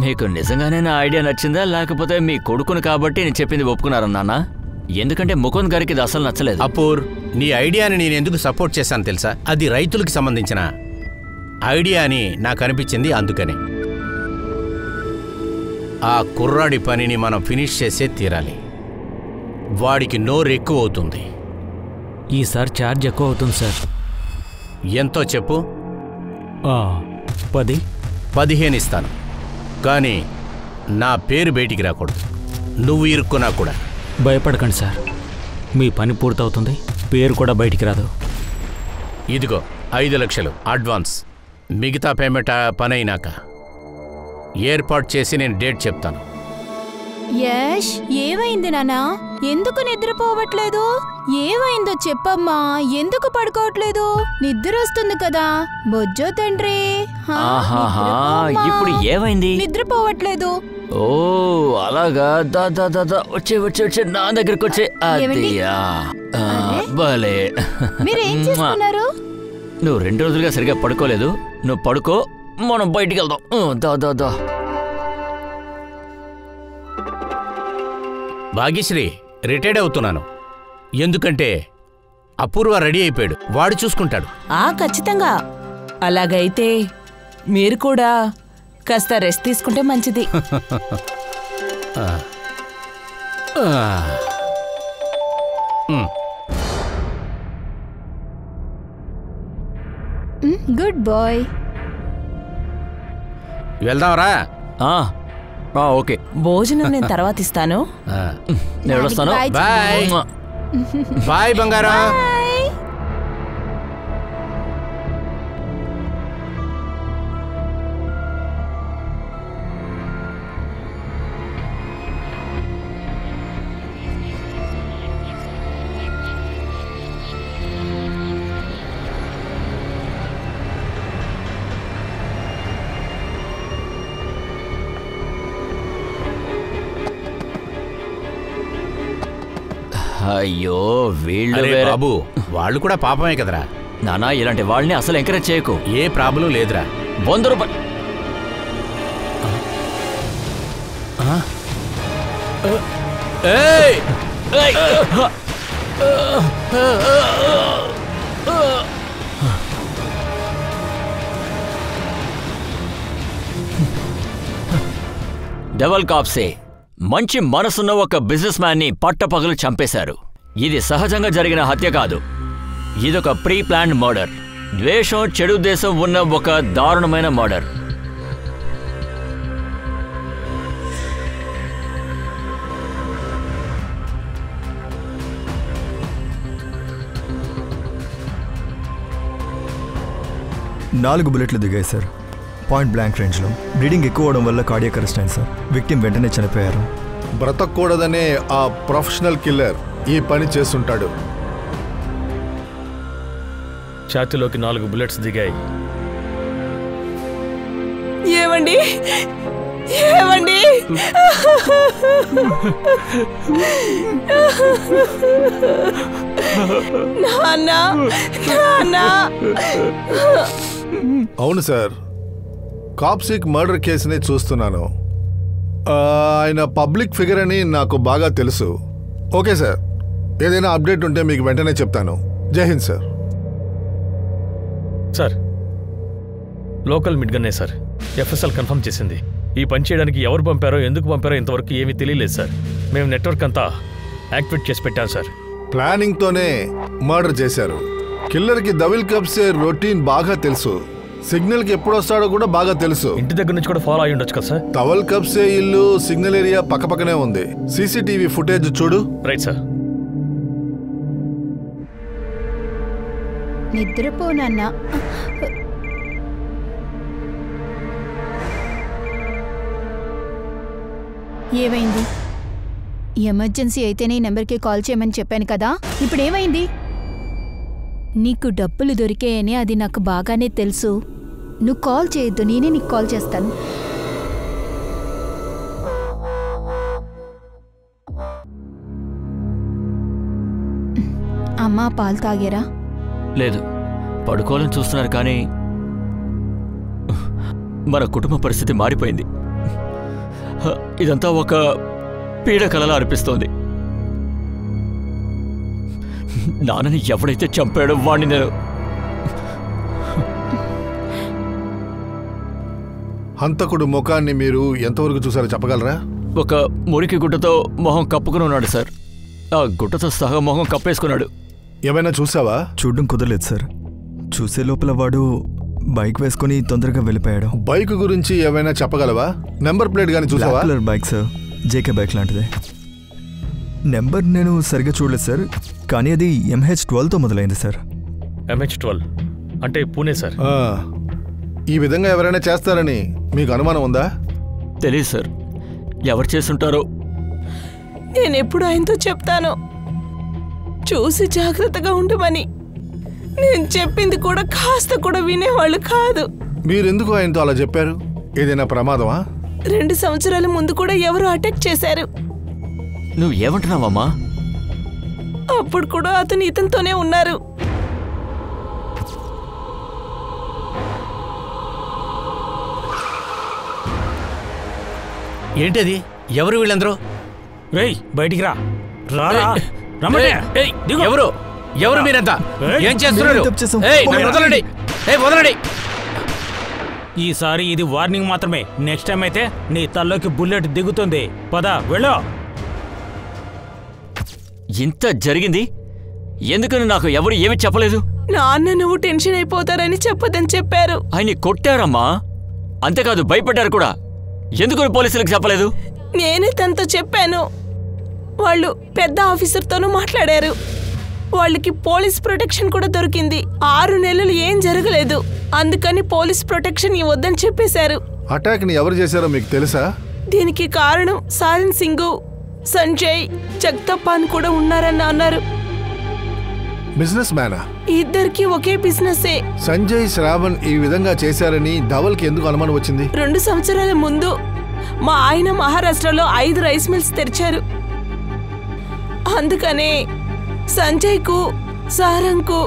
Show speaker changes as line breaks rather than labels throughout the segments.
మీకు నిజంగానే నా ఐడియా నచ్చిందా లేకపోతే మీ కొడుకుని కాబట్టి నేను చెప్పింది ఒప్పుకున్నారా నాన్న? ఎందుకంటే ముకుంద్ గారికి ఇది అసలు నచ్చలేదు.
అపూర్, నీ ఐడియాని నేను ఎందుకు సపోర్ట్ చేశాను తెలుసా? అది రైతులకు సంబంధించిన ఐడియా అని నాకు అనిపించింది. అందుకని ఆ కుర్రాడి పనిని మనం ఫినిష్ చేసే తీరాలి. వాడికి నోరు ఎక్కువ అవుతుంది.
ఈసారి ఛార్జ్ ఎక్కువ అవుతుంది సార్.
ఎంతో చెప్పు.
10.
15 ఇస్తాను, కానీ నా పేరు బయటికి రాకూడదు. నువ్వు ఇరుక్కున్నా కూడా.
భయపడకండి సార్, మీ పని పూర్తవుతుంది, పేరు కూడా బయటికి రాదు.
ఇదిగో 5 లక్షలు అడ్వాన్స్. మిగతా పేమెంట్ పని అయినాక ఏర్పాటు చేసి నేను డేట్ చెప్తాను.
యష్, ఏమైంది నాన్నా? ఎందుకు నిద్రపోవట్లేదు? ఏమైందో చెప్పమ్మా. ఎందుకు పడుకోవట్లేదు? నిద్ర వస్తుంది కదా బొజ్జో తండ్రి.
ఇప్పుడు ఏమైంది?
నిద్రపోవట్లేదు.
ఓ అలాగా. దా దా దా దా వచ్చే వచ్చే వచ్చే నా దగ్గరకు వచ్చే. అదియా భలే.
మీరేం చేస్తున్నారు?
నువ్వు 2 రోజులుగా సరిగా పడుకోలేదు. నువ్వు పడుకో, మనం బయటికి వెళ్దాం. దా దా దా.
భాగ్యశ్రీ, రిటైర్డ్ అవుతున్నాను. ఎందుకంటే అపూర్వ రెడీ అయిపోయాడు, వాడు చూసుకుంటాడు.
ఖచ్చితంగా. అలాగైతే మీరు కూడా కాస్త రెస్ట్ తీసుకుంటే మంచిది.
Good bye.
వెళ్దాంరా.
ఓకే,
భోజనం నేను తర్వాత ఇస్తాను.
నేను వస్తాను.
బాయ్ బాయ్ బంగారం.
అయ్యో వీళ్ళు
బాబు, వాళ్ళు కూడా పాపమే కదరా.
నానా, ఇలాంటి వాళ్ళని అసలు ఎంకరేజ్ చేయకు.
ఏ ప్రాబ్లం లేదురా.
100 రూపాయలు. డబల్ కాప్సే మంచి మనసున్న ఒక బిజినెస్ మ్యాన్ ని పట్టపగలు చంపేశారు. ఇది సహజంగా జరిగిన హత్య కాదు, ఇదొక ప్రీ ప్లాన్డ్ మర్డర్. ద్వేషం, చెడు ఉద్దేశం ఉన్న ఒక దారుణమైన మర్డర్.
నాలుగు బుల్లెట్లు దిగాయి సార్, పాయింట్ బ్లాంక్ రేంజ్లో. బ్లీడింగ్ ఎక్కువ అవడం వల్ల కార్డియాక్ అరెస్ట్ అయింది సార్. విక్టిమ్ వెంటనే చనిపోయారు.
బ్రతకూడదనే ఆ ప్రొఫెషనల్ కిల్లర్ ఈ పని చేస్తుంటాడు.
ఛాతీలోకి 4 బుల్లెట్స్ దిగాయి.
ఏమండి ఏమండి? నాన్నా, నాన్నా.
అవును సార్, కాప్సిక్ మర్డర్ కేసుని చూస్తున్నాను. ఆయన పబ్లిక్ ఫిగర్ అని నాకు బాగా తెలుసు. ఓకే సార్, ఏదైనా అప్డేట్ ఉంటే మీకు వెంటనే చెప్తాను. జై హింద్ సార్.
సార్, లోకల్ మిడ్గన్నే సార్. ఎఫ్ఎస్ఎల్ కన్ఫర్మ్ చేసింది. ఈ పని చేయడానికి ఎవరు పంపారో, ఎందుకు పంపారో ఇంతవరకు ఏమీ తెలియలేదు సార్. మేము నెట్వర్క్ అంతా యాక్టివేట్ చేసి పెట్టాం సార్.
ప్లానింగ్తోనే మర్డర్ చేశారు. కిల్లర్కి దవిల్ కబ్సే రొటీన్ బాగా తెలుసు. సిగ్నల్కి ఎప్పుడు వస్తాడో కూడా బాగా తెలుసు.
ఇంటి దగ్గర నుంచి కూడా ఫాలో అయ్యి ఉండొచ్చు కదా సార్.
తవల్ కబ్సే ఇల్లు సిగ్నల్ ఏరియా పక్కపక్కనే ఉంది. సీసీటీవీ ఫుటేజ్ చూడు.
Right sir.
నిద్రపోనన్నా. ఏమైంది? ఎమర్జెన్సీ అయితేనే ఈ నెంబర్కి కాల్ చేయమని చెప్పాను కదా, ఇప్పుడు ఏమైంది? నీకు డబ్బులు దొరికాయని అది నాకు బాగానే తెలుసు. నువ్వు కాల్ చేయొద్దు, నేనే నీకు కాల్ చేస్తాను. అమ్మా పాలు తాగారా?
లేదు, పడుకోవాలని చూస్తున్నారు కానీ మన కుటుంబ పరిస్థితి మారిపోయింది. ఇదంతా ఒక పీడకలలా అనిపిస్తోంది. నాన్నని ఎవడైతే చంపాడో వాడిని నేను
హంతకుడు ముఖాన్ని మీరు ఎంతవరకు చూసారో చెప్పగలరా?
ఒక మురికి గుడ్డతో మొహం కప్పుకుని ఉన్నాడు సార్. ఆ గుడ్డతో సహా మొహం కప్పేసుకున్నాడు.
ఏమైనా చూసావా?
చూడడం కుదరలేదు సార్. చూసే లోపల వాడు బైక్ వేసుకుని తొందరగా వెళ్ళిపోయాడు.
బైక్ గురించి ఏమైనా చెప్పగలవా? నెంబర్ ప్లేట్ గానీ చూసావా?
Black colour bike sir, JK bike లాంటిదే. నెంబర్ నేను సరిగ్గా చూడలేదు సార్, కానీ అది MH12తో మొదలైంది సార్.
MH12 అంటే పూణే సార్.
ఈ విధంగా ఎవరైనా చేస్తారని మీకు అనుమానం ఉందా?
తెలియదు సార్, ఎవరు చేస్తుంటారో.
నేనెప్పుడు ఆయనతో చెప్తాను చూసి జాగ్రత్తగా ఉండమని. నేను చెప్పింది కూడా కాస్త కూడా వినేవాళ్ళు కాదు.
మీరెందుకు ఆయనతో అలా చెప్పారు? ఏదైనా ప్రమాదమా?
2 సంవత్సరాల ముందు కూడా ఎవరు అటాక్ చేశారు.
నువ్వు ఏమంటున్నావమ్మా?
అప్పుడు కూడా అతను ఇతనితోనే ఉన్నారు.
ఏంటది? ఎవరు వీళ్ళందరూ?
రేయ్ బయటికి రా. రారా రమ్మటే.
ఎవరు ఎవరు మీరంతా? ఏం చేస్తున్నారు? వదలండి, వదలండి.
ఈసారి ఇది వార్నింగ్ మాత్రమే. నెక్స్ట్ టైం అయితే నీ తల్లోకి బుల్లెట్ దిగుతుంది. పద వెళ్ళు.
ఇంత జరిగింది ఎందుకని నాకు ఎవరు ఏమి చెప్పలేదు?
నాన్న నువ్వు టెన్షన్ అయిపోతారని చెప్పదని చెప్పారు.
ఆయన్ని కొట్టారమ్మా, అంతేకాదు భయపడ్డారు కూడా. ఎందుకు పోలీసులకు చెప్పలేదు?
నేనే తనతో చెప్పాను. వాళ్ళు పెద్ద ఆఫీసర్తోనూ మాట్లాడారు. వాళ్ళకి పోలీస్ ప్రొటెక్షన్ కూడా దొరికింది. 6 నెలలు ఏం జరగలేదు. అందుకని పోలీస్ ప్రొటెక్షన్ ఇవ్వద్దని చెప్పేశారు.
అటాక్ ని ఎవరు చేశారో మీకు తెలుసా?
దీనికి కారణం సారన్ సింగ్, సంజయ్, జగదప్ప అని కూడా ఉన్నారని అన్నారు.
బిజినెస్ మ్యానా?
ఇద్దరికి ఒకే బిజినెస్సే.
సంజయ్, శ్రావణ్ ఈ విధంగా చేశారని ధవల్కి ఎందుకు అనుమానం వచ్చింది?
2 సంవత్సరాల ముందు మా ఆయన మహారాష్ట్రలో 5 రైస్ మిల్స్ తెరిచారు. అందుకనే సంజయ్కు, సారంకు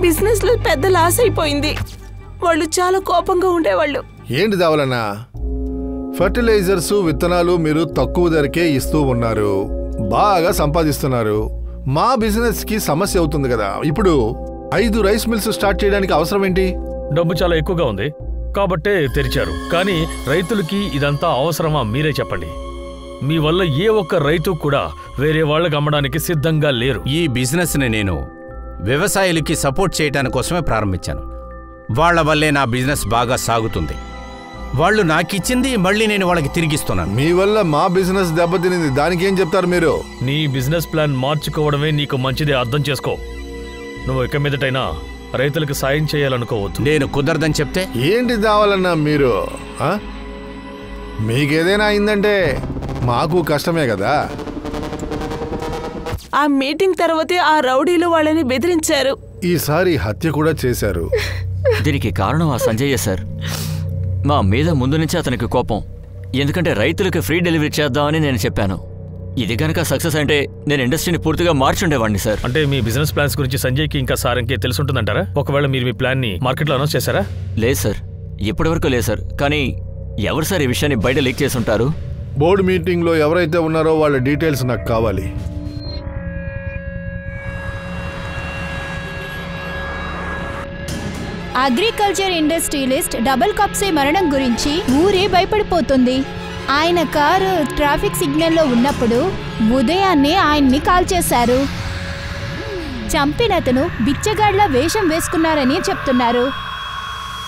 బిజినెస్ లో పెద్ద లాస్ అయిపోయింది. వాళ్ళు చాలా కోపంగా ఉండేవాళ్ళు.
ఏంటి ధవలన్నా, ఫర్టిలైజర్స్, విత్తనాలు మీరు తక్కువ ధరకే ఇస్తూ ఉన్నారు, బాగా సంపాదిస్తున్నారు. మా బిజినెస్ కి సమస్య అవుతుంది కదా. ఇప్పుడు 5 రైస్ మిల్స్ స్టార్ట్ చేయడానికి అవసరం ఏంటి?
డబ్బు చాలా ఎక్కువగా ఉంది కాబట్టే తెరిచారు. కానీ రైతులకి ఇదంతా అవసరమా? మీరే చెప్పండి. మీ వల్ల ఏ ఒక్క రైతు కూడా వేరే వాళ్ళకి అమ్మడానికి సిద్ధంగా లేరు.
ఈ బిజినెస్ని నేను వ్యవసాయులకి సపోర్ట్ చేయడానికి కోసమే ప్రారంభించాను. వాళ్ల వల్లే నా బిజినెస్ బాగా సాగుతుంది. వాళ్ళు నాకిచ్చింది మళ్ళీ నేను వాళ్ళకి తిరిగిస్తున్నాను.
మీ వల్ల మా బిజినెస్ దెబ్బతినింది, దానికి ఏం చెప్తారు మీరు?
నీ బిజినెస్ ప్లాన్ మార్చుకోవడమే నీకు మంచిదే, అర్థం చేసుకో. నువ్వు ఇక మీదటైనా రైతులకు సాయం చేయాలనుకోవద్దు.
నేను కుదరదని చెప్తే
ఏంటి కావాలన్నా మీరు? మీకేదైనా అయిందంటే మాకు కష్టమే కదా.
ఆ మీటింగ్ తర్వాతే ఆ రౌడీలు వాళ్ళని బెదిరించారు.
ఈసారి హత్య కూడా చేశారు.
దీనికి కారణం ఆ సంజయ్య సార్. మా మీద ముందు నుంచి అతనికి కోపం. ఎందుకంటే రైతులకు ఫ్రీ డెలివరీ చేద్దామని నేను చెప్పాను. ఇది కనుక సక్సెస్ అంటే నేను ఇండస్ట్రీని పూర్తిగా మార్చుండేవాడిని సార్.
అంటే మీ బిజినెస్ ప్లాన్స్ గురించి సంజయ్కి ఇంకా సారంకి తెలుసుంటుందంటారా? ఒకవేళ మీరు మీ ప్లాన్ ని మార్కెట్లో అనౌన్స్ చేశారా?
లేదు సార్, ఇప్పటివరకు లేదు సార్. కానీ ఎవరు సార్ ఈ విషయాన్ని బయట లీక్ చేసి ఉంటారు?
బోర్డు మీటింగ్లో ఎవరైతే ఉన్నారో వాళ్ళ డీటెయిల్స్ నాకు కావాలి.
అగ్రికల్చర్ ఇండస్ట్రియలిస్ట్ డబుల్ కప్సే మరణం గురించి ఊరే భయపడిపోతుంది. ఆయన కారు ట్రాఫిక్ సిగ్నల్లో ఉన్నప్పుడు ఉదయాన్నే ఆయన్ని కాల్ చేశారు. చంపినతను బిచ్చగాడ్ల వేషం వేసుకున్నారని చెప్తున్నారు.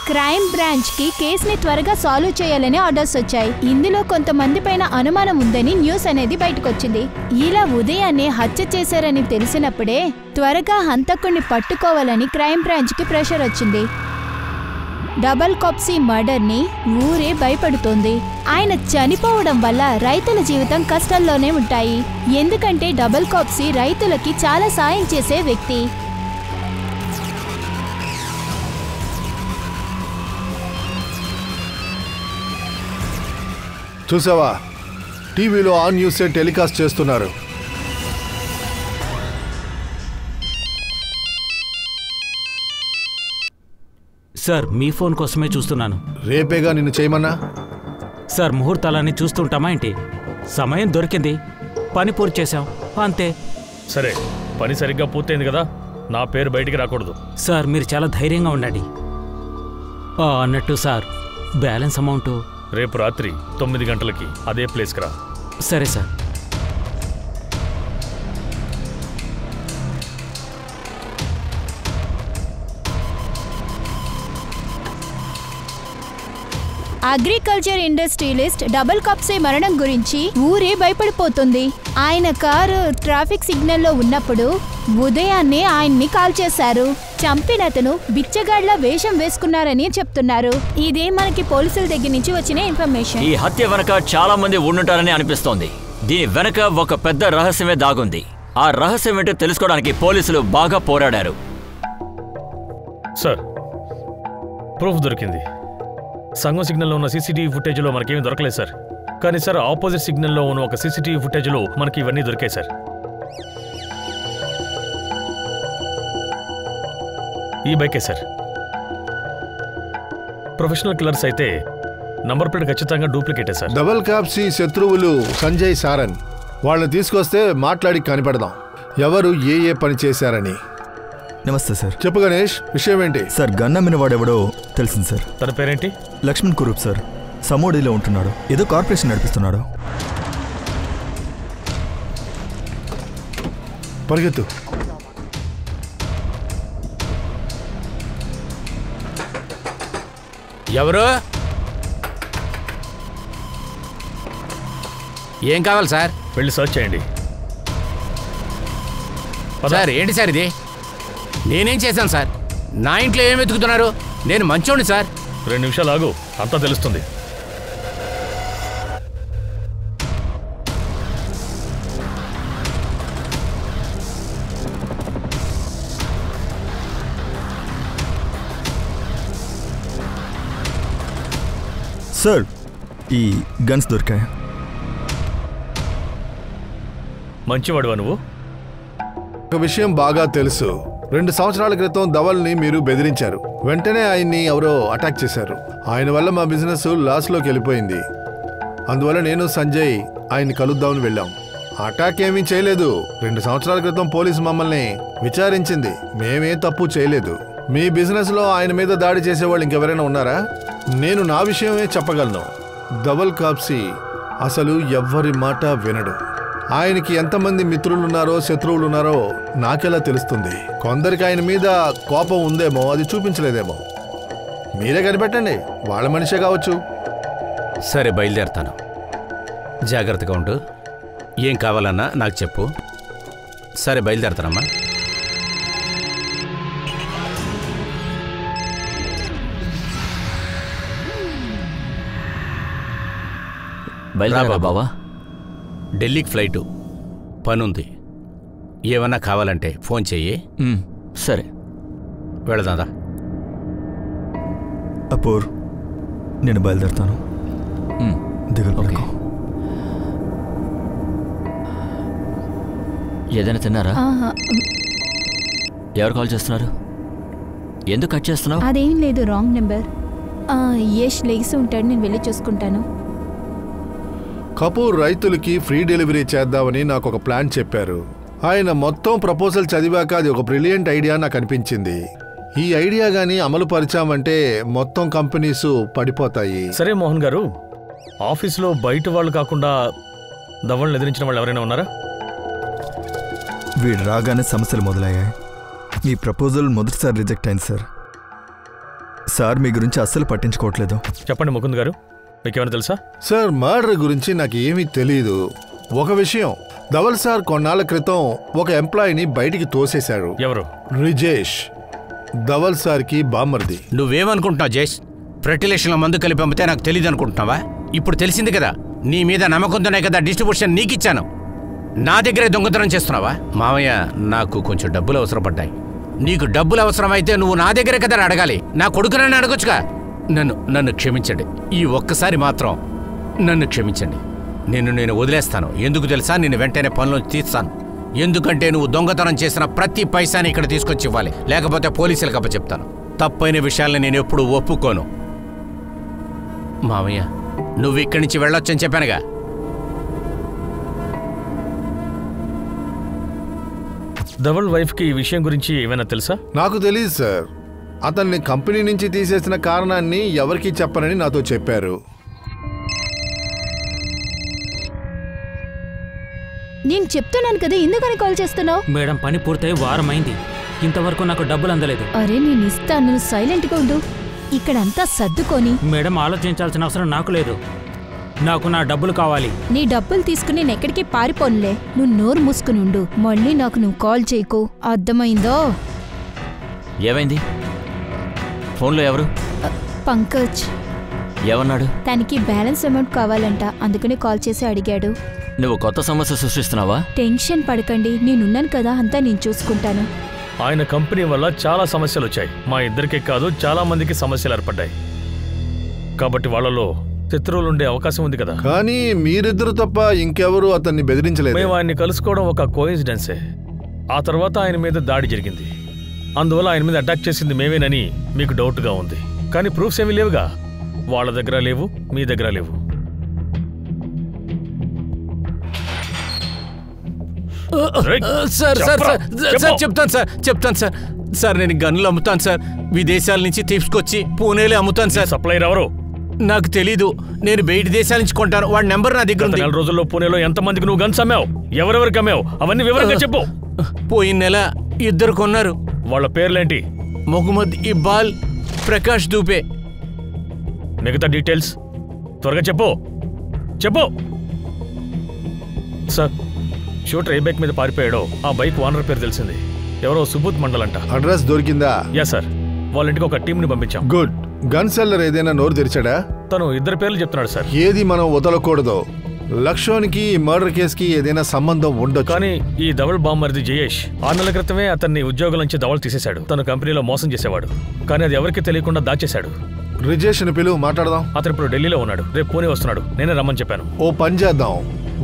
క్రైమ్ బ్రాంచ్కి కేసుని త్వరగా సాల్వ్ చేయాలని ఆర్డర్స్ వచ్చాయి. ఇందులో కొంతమంది పైన అనుమానం ఉందని న్యూస్ అనేది బయటకొచ్చింది. ఇలా ఉదయాన్నే హత్య చేశారని తెలిసినప్పుడే త్వరగా హంతకుణ్ణి పట్టుకోవాలని క్రైమ్ బ్రాంచ్కి ప్రెషర్ వచ్చింది. డబుల్ కాప్సీ మర్డర్ని ఊరే భయపడుతోంది. ఆయన చనిపోవడం వల్ల రైతుల జీవితం కష్టాల్లోనే ఉంటాయి. ఎందుకంటే డబుల్ కాప్సీ రైతులకి చాలా సాయం చేసే వ్యక్తి.
చూసావా, టీవీలో ఆ న్యూసే టెలికాస్ట్ చేస్తున్నారు.
సార్ మీ ఫోన్ కోసమే చూస్తున్నాను.
రేపేగా నిన్ను చేయమన్నా?
సార్ ముహూర్తాలన్నీ చూస్తుంటామా ఏంటి? సమయం దొరికింది, పని పూర్తి చేశాం, అంతే.
సరే, పని సరిగ్గా పూర్తయింది కదా, నా పేరు బయటికి రాకూడదు.
సార్ మీరు చాలా ధైర్యంగా ఉండండి. అన్నట్టు సార్, బ్యాలెన్స్ అమౌంట్
రేపు రాత్రి 9 గంటలకి అదే ప్లేస్కి రా.
సరే సార్.
అగ్రికల్చర్ ఇండస్ట్రియలిస్ట్ డబుల్ కప్సే మరణం గురించి ఊరే భయపడిపోతుంది. ఆయన కారు ట్రాఫిక్ సిగ్నల్లో ఉన్నప్పుడు ఉదయాన్నే ఆయన్ని కాల్ చేశారు. చంపినతను బిచ్చగాడ్ల వేషం వేసుకున్నారని చెప్తున్నారు. ఇదే మనకి పోలీసుల దగ్గర నుంచి వచ్చిన ఇన్ఫర్మేషన్.
ఈ హత్య వెనక చాలా మంది ఉండుంటారని అనిపిస్తోంది. దీని వెనక ఒక పెద్ద రహస్యమే దాగుంది. ఆ రహస్యం ఏంటో తెలుసుకోవడానికి పోలీసులు బాగా పోరాడారు.
సార్, ప్రూఫ్ దొరికింది. సంగం సిగ్నల్లో ఉన్న సీసీటీవీ ఫుటేజ్లో మనకేమీ దొరకలేదు సార్. కానీ సార్, ఆపోజిట్ సిగ్నల్లో ఉన్న ఒక సీసీటీవీ ఫుటేజ్లో మనకి ఇవన్నీ దొరికాయి సార్. ఈ బైకే సార్. ప్రొఫెషనల్ కిల్లర్స్ అయితే నంబర్ ప్లేట్ ఖచ్చితంగా డూప్లికేటే సార్.
డబుల్ కాప్సీ శత్రువులు సంజయ్ సారన్. వాళ్ళని తీసుకొస్తే మాట్లాడి కనిపెడదాం ఎవరు ఏ పని చేశారని.
నమస్తే సార్.
చెప్పు గణేష్, విషయం ఏంటి?
సార్, గన్ అమ్మిన వాడెవడో తెలిసింది సార్.
తన పేరేంటి?
లక్ష్మణ్ కురూప్ సార్. సమోడిలో ఉంటున్నాడు. ఏదో కార్పొరేషన్ నడిపిస్తున్నాడు.
పరిగెత్తు.
ఎవరు? ఏం కావాలి సార్?
వెళ్ళి సర్చ్ చేయండి.
సార్ ఏంటి సార్ ఇది? నేనేం చేశాను సార్? నా ఇంట్లో ఏం వెతుకుతున్నారు? నేను మంచోండి సార్.
2 నిమిషాలు ఆగు, అంతా తెలుస్తుంది.
సార్, ఈ గన్స్ దొరికాయి.
మంచివాడువా నువ్వు?
ఒక విషయం బాగా తెలుసు. 2 సంవత్సరాల క్రితం ధవల్ని మీరు బెదిరించారు. వెంటనే ఆయన్ని ఎవరో అటాక్ చేశారు. ఆయన వల్ల మా బిజినెస్ లాస్లోకి వెళ్ళిపోయింది. అందువల్ల నేను సంజయ్ ఆయన్ని కలుద్దామని వెళ్ళాం. అటాక్ ఏమీ చేయలేదు. 2 సంవత్సరాల క్రితం పోలీసు మమ్మల్ని విచారించింది. మేమే తప్పు చేయలేదు. మీ బిజినెస్లో ఆయన మీద దాడి చేసేవాళ్ళు ఇంకెవరైనా ఉన్నారా? నేను నా విషయమే చెప్పగలను. డబుల్ కాప్సీ అసలు ఎవ్వరి మాట వినడు. ఆయనకి ఎంతమంది మిత్రులున్నారో శత్రువులున్నారో నాకెలా తెలుస్తుంది? కొందరికి ఆయన మీద కోపం ఉందేమో, అది చూపించలేదేమో. మీరే కనిపెట్టండి, వాళ్ళ మనిషే కావచ్చు.
సరే, బయలుదేరుతాను. జాగ్రత్తగా ఉండు. ఏం కావాలన్నా నాకు చెప్పు. సరే, బయలుదేరుతానమ్మా.
బయలుదేరా బావా.
ఢిల్లీకి ఫ్లైటు, పనుంది. ఏమన్నా కావాలంటే ఫోన్ చెయ్యి.
సరే,
వెళదాదా.
అపూర్, నేను బయలుదేరుతాను. దిగులు.
ఏదైనా తిన్నారా? ఎవరు కాల్ చేస్తున్నారు? ఎందుకు కట్ చేస్తున్నావు?
అదేం లేదు, రాంగ్ నెంబర్. యష్ లేసి ఉంటాడు, నేను వెళ్ళి చూసుకుంటాను.
కపూర్ రైతులకి ఫ్రీ డెలివరీ చేద్దామని నాకు ఒక ప్లాన్ చెప్పారు. ఆయన మొత్తం ప్రపోజల్ చదివాక అది ఒక బ్రిలియంట్ ఐడియా నాకు అనిపించింది. ఈ ఐడియా గానీ అమలు పరిచామంటే మొత్తం కంపెనీస్ పడిపోతాయి.
సరే మోహన్ గారు, ఆఫీస్లో బయట వాళ్ళు కాకుండా ధవల్ని ఎదిరించిన వాళ్ళు ఎవరైనా ఉన్నారా?
వీడు రాగానే సమస్యలు మొదలయ్యాయి. మీ ప్రపోజల్ మొదటిసారి రిజెక్ట్ అయింది సార్. సార్ మీ గురించి అస్సలు పట్టించుకోవట్లేదు.
చెప్పండి ముకుంద్ గారు, మీకేమైనా తెలుసా?
సార్, మర్డర్ గురించి నాకు ఏమీ తెలీదు. ఒక విషయం, ధవల్ సార్ కొన్నాళ్ళ క్రితం ఒక ఎంప్లాయీని బయటికి తోసేశాడు.
ఎవరు?
రిజేష్, ధవల్ సార్కి బామ్మర్ది.
నువ్వేమనుకుంటున్నావు జేష్? ఫెర్టిలైజేషన్లో మందు కలిపి పంపితే నాకు తెలియదు అనుకుంటున్నావా? ఇప్పుడు తెలిసింది కదా, నీ మీద నమ్మకంతోనే కదా డిస్ట్రిబ్యూషన్ నీకిచ్చాను. నా దగ్గరే దొంగతనం చేస్తున్నావా? మామయ్య, నాకు కొంచెం డబ్బులు అవసరపడ్డాయి. నీకు డబ్బులు అవసరమైతే నువ్వు నా దగ్గరే కదా అడగాలి. నా కొడుకునని అడగొచ్చుగా. నన్ను క్షమించండి. ఈ ఒక్కసారి మాత్రం నన్ను క్షమించండి. నేను వదిలేస్తాను. ఎందుకు తెలుసా? నేను వెంటనే పనులు తీస్తాను. ఎందుకంటే నువ్వు దొంగతనం చేసిన ప్రతి పైసాని ఇక్కడ తీసుకొచ్చి ఇవ్వాలి, లేకపోతే పోలీసులకు అప్పచెప్తాను. తప్పైన విషయాల్ని నేను ఎప్పుడూ ఒప్పుకోను. మామయ్య, నువ్వు ఇక్కడి నుంచి వెళ్ళొచ్చని చెప్పానుగా.
ధవల్ వైఫ్కి ఈ విషయం గురించి ఏమైనా తెలుసా?
నాకు తెలియదు సార్. అతన్ని కంపెనీ నుంచి తీసేసిన కారణాన్ని ఎవరికీ చెప్పనని నాతో చెప్పారు.
నేను చెప్తున్నాను కదా, ఎందుకని కాల్ చేస్తున్నావు?
మేడం పని పూర్తయి వారం అయింది, ఇంతవరకు నాకు డబ్బులు అందలేదు.
అరే నేను ఇస్తాను, సైలెంట్గా ఉండు. ఇక్కడంతా సర్దుకొని.
మేడం ఆలోచించాల్సిన అవసరం నాకు లేదు, నాకు నా డబ్బులు కావాలి.
నీ డబ్బులు తీసుకుని నేను ఎక్కడికి పారిపోనులే. నువ్వు నోరు మూసుకుని ఉండు. మళ్ళీ నాకు నువ్వు కాల్ చేయకు, అర్థమైందో?
ఏమైంది? ఫోన్లో ఎవరు?
పంకజ్.
ఏమన్నాడు?
తనకి బ్యాలెన్స్ అమౌంట్ కావాలంట, అందుకని కాల్ చేసి అడిగాడు.
నువ్వు కొత్త సమస్య సృష్టిస్తున్నావా?
టెన్షన్ పడకండి, నేనున్నాను కదా, అంతా నేను చూసుకుంటాను.
ఆయన కంపెనీ వల్ల చాలా సమస్యలు వచ్చాయి. మా ఇద్దరికే కాదు, చాలా మందికి సమస్యలు ఏర్పడ్డాయి. కాబట్టి వాళ్ళలో శత్రువులు ఉండే అవకాశం ఉంది కదా.
కానీ మీరిద్దరు తప్ప ఇంకెవరు అతన్ని బెదిరించలేదు.
మేము ఆయన్ని కలుసుకోవడం ఒక కోయిన్సిడెన్సే. ఆ తర్వాత ఆయన మీద దాడి జరిగింది. అందువల్ల ఆయన మీద అటాక్ చేసింది మేమేనని మీకు డౌట్గా ఉంది. కానీ ప్రూఫ్స్ ఏమీ లేవుగా. వాళ్ళ దగ్గర లేవు, మీ దగ్గర లేవు.
సార్ చెప్తాను సార్ నేను గన్నులు అమ్ముతాను సార్. విదేశాల నుంచి తీసుకొచ్చి పూణేలో అమ్ముతాను సార్.
సప్లైర్ ఎవరు?
నాకు తెలీదు, నేను బయట దేశాల నుంచి కొంటాను. వాడి నెంబర్ నా దగ్గర ఉంది.
4 రోజుల్లో పూణేలో ఎంతమందికి నువ్వు గన్స్ అమ్మావు? ఎవరెవరికి అమ్మావు? అవన్నీ వివరంగా చెప్పు.
పోయిన నెల 2 కొన్నారు.
వాళ్ళ పేర్లేంటి?
మొహమ్మద్ ఇబ్బాల్, ప్రకాష్ దూబే.
మిగతా డీటెయిల్స్ త్వరగా చెప్పు. సార్, షూటర్ ఏ బైక్ మీద పారిపోయాడో ఆ బైక్ ఓనర్ పేరు తెలిసింది. ఎవరో సుబోధ్ మండల్ అంట.
అడ్రస్ దొరికిందా?
యా సార్, వాళ్ళ ఇంటికి ఒక టీంని పంపించాం.
గుడ్. గన్ సెల్లర్ ఏదైనా నోరు తెరిచాడా?
తను 2 పేర్లు చెప్తున్నాడు సార్.
ఏది మనం వదలకూడదు. లక్ష్మణ్కి ఈ మర్డర్ కేసుకి ఏదైనా సంబంధం ఉండొచ్చు.
కానీ ఈ ధవల్ బామ్మర్ది జయేష్ 6 నెలల క్రితమే అతన్ని ఉద్యోగం నుంచి ధవల్ తీసేశాడు. తన కంపెనీలో మోసం చేసేవాడు, కానీ అది ఎవరికి తెలియకుండా దాచేశాడు.
రిజేష్ని పిలువు, మాట్లాడదాం.
అతను ఇప్పుడు ఢిల్లీలో ఉన్నాడు, రేపు పూణే వస్తున్నాడు. నేనే రమ్మని చెప్పాను.
ఓ పని చేద్దాం,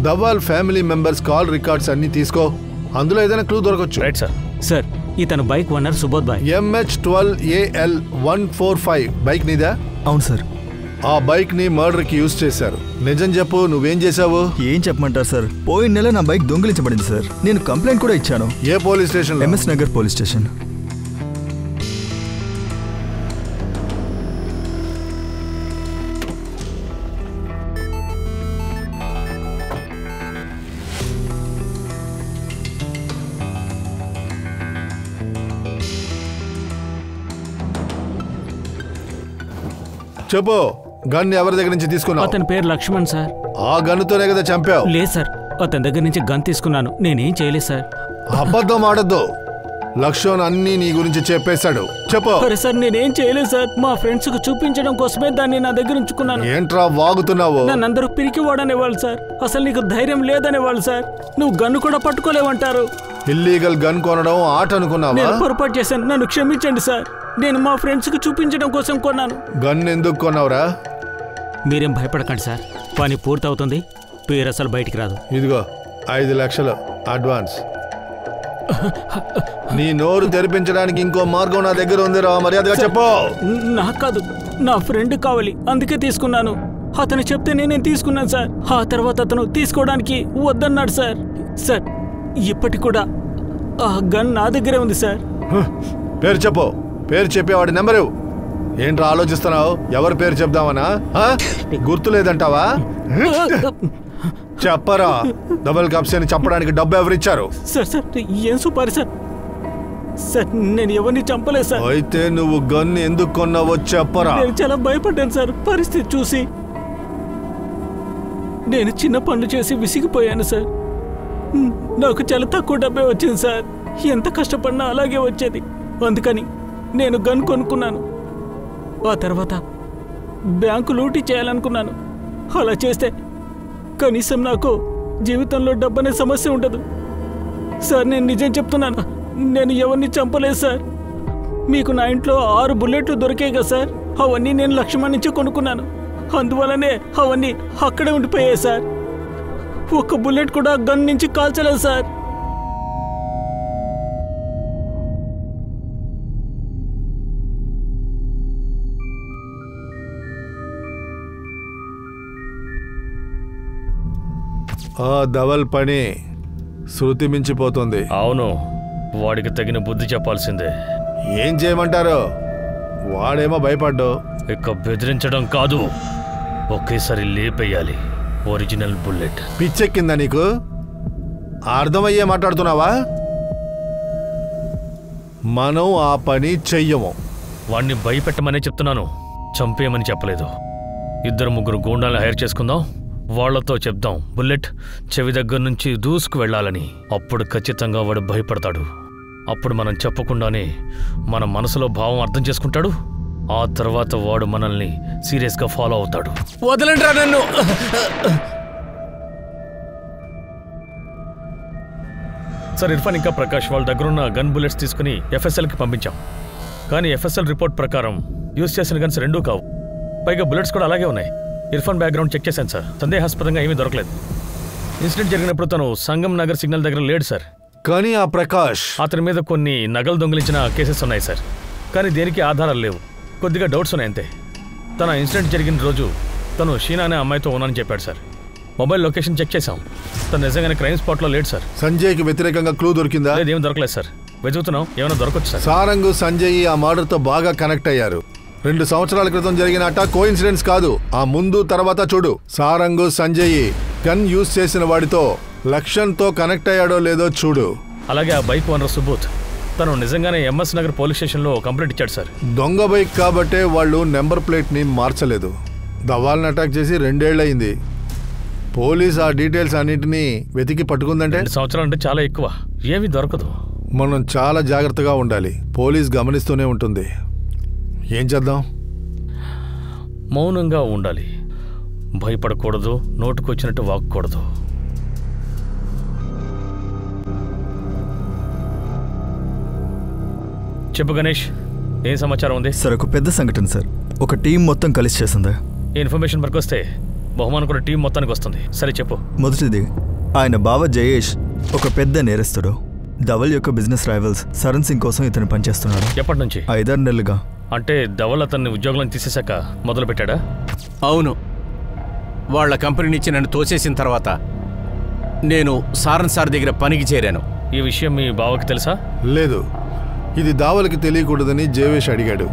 Dhaval family members call records అన్ని తీసుకో. అందులో ఏదైనా క్లూ దొరకచ్చు.
Right sir.
సార్, ఇతను బైక్ ఓనర్ సుబోధ్ బాయ్.
MH12AL145 బైక్ నీదా?
అవును సార్.
ఆ బైక్ ని మర్డర్ కి యూజ్ చేశారు. నిజం చెప్పు, నువ్వేం చేశావు?
ఏం చెప్పమంటారు సార్, పోయిన నెల నా బైక్ దొంగిలించబడింది సార్. నేను కంప్లైంట్ కూడా ఇచ్చాను.
ఏ police station?
MS Nagar police station.
చెప్పు, గన్ ఎవరి దగ్గర నుంచి తీసుకున్నావు?
అతని పేరు లక్ష్మణ్ సార్.
ఆ గన్నుతోనే కదా చంపావు?
లేదు సార్, అతని దగ్గర నుంచి గన్ తీసుకున్నాను. నేనేం చేయలేదు సార్.
అబద్ధం ఆడద్దు. లక్ష్మణ్ అన్ని నీ గురించి చెప్పేశాడు. చెప్పు.
సరే సార్, నేనేం చేయలేదు సార్. మా ఫ్రెండ్స్ కు చూపించడం కోసమే దాన్ని నా దగ్గర ఉంచుకున్నాను.
ఏంట్రా వాగుతున్నావు?
నన్ను అందరూ పిరికివాడనేవాళ్ళు సార్. అసలు నీకు ధైర్యం లేదనేవాళ్ళు సార్. నువ్వు గన్ను కూడా పట్టుకోలేవంటారు.
ఇల్లీగల్ గన్ కొనడం ఆట అనుకున్నావా?
నేను పొరపాటు చేశాను, నన్ను క్షమించండి సార్. నేను మా ఫ్రెండ్స్ కు చూపించడం కోసం కొన్నాను.
గన్ ఎందుకు కొన్నావురా?
మీరేం భయపడకండి సార్, పని పూర్తవుతుంది. పేరు అసలు బయటికి రాదు.
ఇదిగో 5 లక్షలు అడ్వాన్స్. నీ నోరు తెరిపించడానికి ఇంకో మార్గం నా దగ్గర ఉందిరా, మర్యాదగా చెప్పు.
నాకు కాదు, నా ఫ్రెండ్ కావాలి, అందుకే తీసుకున్నాను. అతను చెప్తే నేను తీసుకున్నాను సార్. ఆ తర్వాత అతను తీసుకోవడానికి వద్దన్నాడు సార్. సార్, ఇప్పటికి కూడా ఆ గన్ నా దగ్గరే ఉంది సార్.
పేరు చెప్పు. పేరు చెప్పేవాడి నెంబరు. ఏంట్రా ఆలోచిస్తున్నావు? ఎవరి పేరు చెప్దామనా? గుర్తులేదంటావా? చెప్పరా. డబుల్ కప్స్ అని చెప్పడానికి డబ్బు ఎవరిచ్చారు?
సార్ సార్, ఏం సుపారి సార్. సార్, నేను ఎవరిని చంపలేదు సార్.
అయితే నువ్వు గన్ ఎందుకు కొన్నావో చెప్పరా.
నేను చాలా భయపడ్డాను సార్ పరిస్థితి చూసి. నేను చిన్న పనులు చేసి విసిగిపోయాను సార్. నాకు చాలా తక్కువ డబ్బే వచ్చింది సార్. ఎంత కష్టపడినా అలాగే వచ్చేది. అందుకని నేను గన్ కొనుక్కున్నాను. ఆ తర్వాత బ్యాంకు లూటీ చేయాలనుకున్నాను. అలా చేస్తే కనీసం నాకు జీవితంలో డబ్బనే సమస్య ఉండదు సార్. నేను నిజం చెప్తున్నాను, నేను ఎవరిని చంపలేదు సార్. మీకు నా ఇంట్లో 6 బుల్లెట్లు దొరికాయి కదా సార్, అవన్నీ నేను లక్ష్మణ్ నుంచి కొనుక్కున్నాను. అందువల్లనే అవన్నీ అక్కడే ఉండిపోయాయి సార్. ఒక్క బుల్లెట్ కూడా గన్ నుంచి కాల్చలేదు సార్.
ఆ ధవల్ పని శృతి మించిపోతుంది.
అవును, వాడికి తగిన బుద్ధి చెప్పాల్సిందే.
ఏం చేయమంటారు? వాడేమో భయపడ్డు.
ఇక బెదిరించడం కాదు, ఒకేసారి లేపేయాలి ఒరిజినల్ బుల్లెట్.
పిచ్చెక్కిందా నీకు? అర్థమయ్యే మాట్లాడుతున్నావా? మనం ఆ పని చెయ్యము.
వాణ్ణి భయపెట్టమనే చెప్తున్నాను, చంపేయమని చెప్పలేదు. 2-3 గూండాలను హైర్ చేసుకుందాం, వాళ్లతో చెప్దాం బుల్లెట్ చెవి దగ్గర నుంచి దూసుకు వెళ్ళాలని. అప్పుడు ఖచ్చితంగా వాడు భయపడతాడు. అప్పుడు మనం చెప్పకుండానే మన మనసులో భావం అర్థం చేసుకుంటాడు. ఆ తర్వాత వాడు మనల్ని సీరియస్గా ఫాలో అవుతాడు.
వదలండిరా నన్ను.
సార్, ఇర్ఫాన్ ఇంకా ప్రకాష్ వాళ్ళ దగ్గరున్న గన్ బుల్లెట్స్ తీసుకుని ఎఫ్ఎస్ఎల్కి పంపించాం. కానీ ఎఫ్ఎస్ఎల్ రిపోర్ట్ ప్రకారం యూజ్ చేసిన గన్స్ 2 కావు. పైగా బుల్లెట్స్ కూడా అలాగే ఉన్నాయి. ఇర్ఫాన్ బ్యాక్గ్రౌండ్ చెక్ చేశాను సార్, సందేహాస్పదంగా ఏమీ దొరకలేదు. ఇన్సిడెంట్ జరిగినప్పుడు తను సంగం నగర్ సిగ్నల్ దగ్గర లేడు సార్.
కానీ ఆ ప్రకాష్,
అతని మీద కొన్ని నగలు దొంగిలించిన కేసెస్ ఉన్నాయి సార్. కానీ దేనికి ఆధారాలు లేవు, కొద్దిగా డౌట్స్ ఉన్నాయి అంతే. తన ఇన్సిడెంట్ జరిగిన రోజు తను షీనా అనే అమ్మాయితో ఉన్నానని చెప్పాడు సార్. మొబైల్ లొకేషన్ చెక్ చేశాం, తను నిజంగానే క్రైమ్ స్పాట్లో లేడు సార్.
సంజయ్కి వ్యతిరేకంగా క్లూ దొరికిందా?
ఏం దొరకలేదు సార్, వెతుకుతున్నాం, ఏమైనా దొరకొచ్చు సార్.
సారంగు సంజయ్ ఆ మర్డర్తో బాగా కనెక్ట్ అయ్యారు. 2 సంవత్సరాల క్రితం జరిగిన అటాక్ కో ఇన్సిడెంట్స్ కాదు. ఆ ముందు తర్వాత చూడు. సారంగు సంజయ్ గన్ యూజ్ చేసిన వాడితో లక్ష్యంతో కనెక్ట్ అయ్యాడో లేదో చూడు.
అలాగే ఆ బైక్ ఓనర్ సుబోధ్, తను నిజంగానే ఎంఎస్ నగర్ పోలీస్ స్టేషన్లో కంప్లైంట్ ఇచ్చాడు సార్.
దొంగ బైక్ కాబట్టే వాళ్ళు నెంబర్ ప్లేట్ని మార్చలేదు. ధవాల్ని అటాక్ చేసి 2 ఏళ్లయింది. పోలీస్ ఆ డీటెయిల్స్ అన్నింటినీ వెతికి పట్టుకుందంటే
2 సంవత్సరాలు అంటే చాలా ఎక్కువ, ఏమీ దొరకదు.
మనం చాలా జాగ్రత్తగా ఉండాలి. పోలీస్ గమనిస్తూనే ఉంటుంది. ఏం చేద్దాం?
మౌనంగా ఉండాలి, భయపడకూడదు, నోటుకొచ్చినట్టు వాక్కూడదు. చెప్పు గణేష్, ఏం సమాచారం ఉంది?
సార్, ఒక పెద్ద సంఘటన సార్. ఒక టీం మొత్తం కలిసి చేసిందా?
ఈ ఇన్ఫర్మేషన్ వరకు వస్తే బహుమానం కూడా టీం మొత్తానికి వస్తుంది. సరే చెప్పు.
మొదటిది, ఆయన బావ జయేష్ ఒక పెద్ద నేరస్తుడు. ధవల్ యొక్క బిజినెస్ రైవల్స్ సరణ్ సింగ్ కోసం ఇతను పనిచేస్తున్నాడు.
ఎప్పటి నుంచి?
5-6 నెలలుగా.
అంటే ధవల్ అతన్ని ఉద్యోగంలో తీసేశాక మొదలు పెట్టాడా?
అవును, వాళ్ళ కంపెనీ నుంచి నన్ను తోసేసిన తర్వాత నేను సారన్ సార్ దగ్గర పనికి చేరాను.
ఈ విషయం మీ బావకి తెలుసా?
లేదు, ఇది దావల్కి తెలియకూడదని జయేష్ అడిగాడు.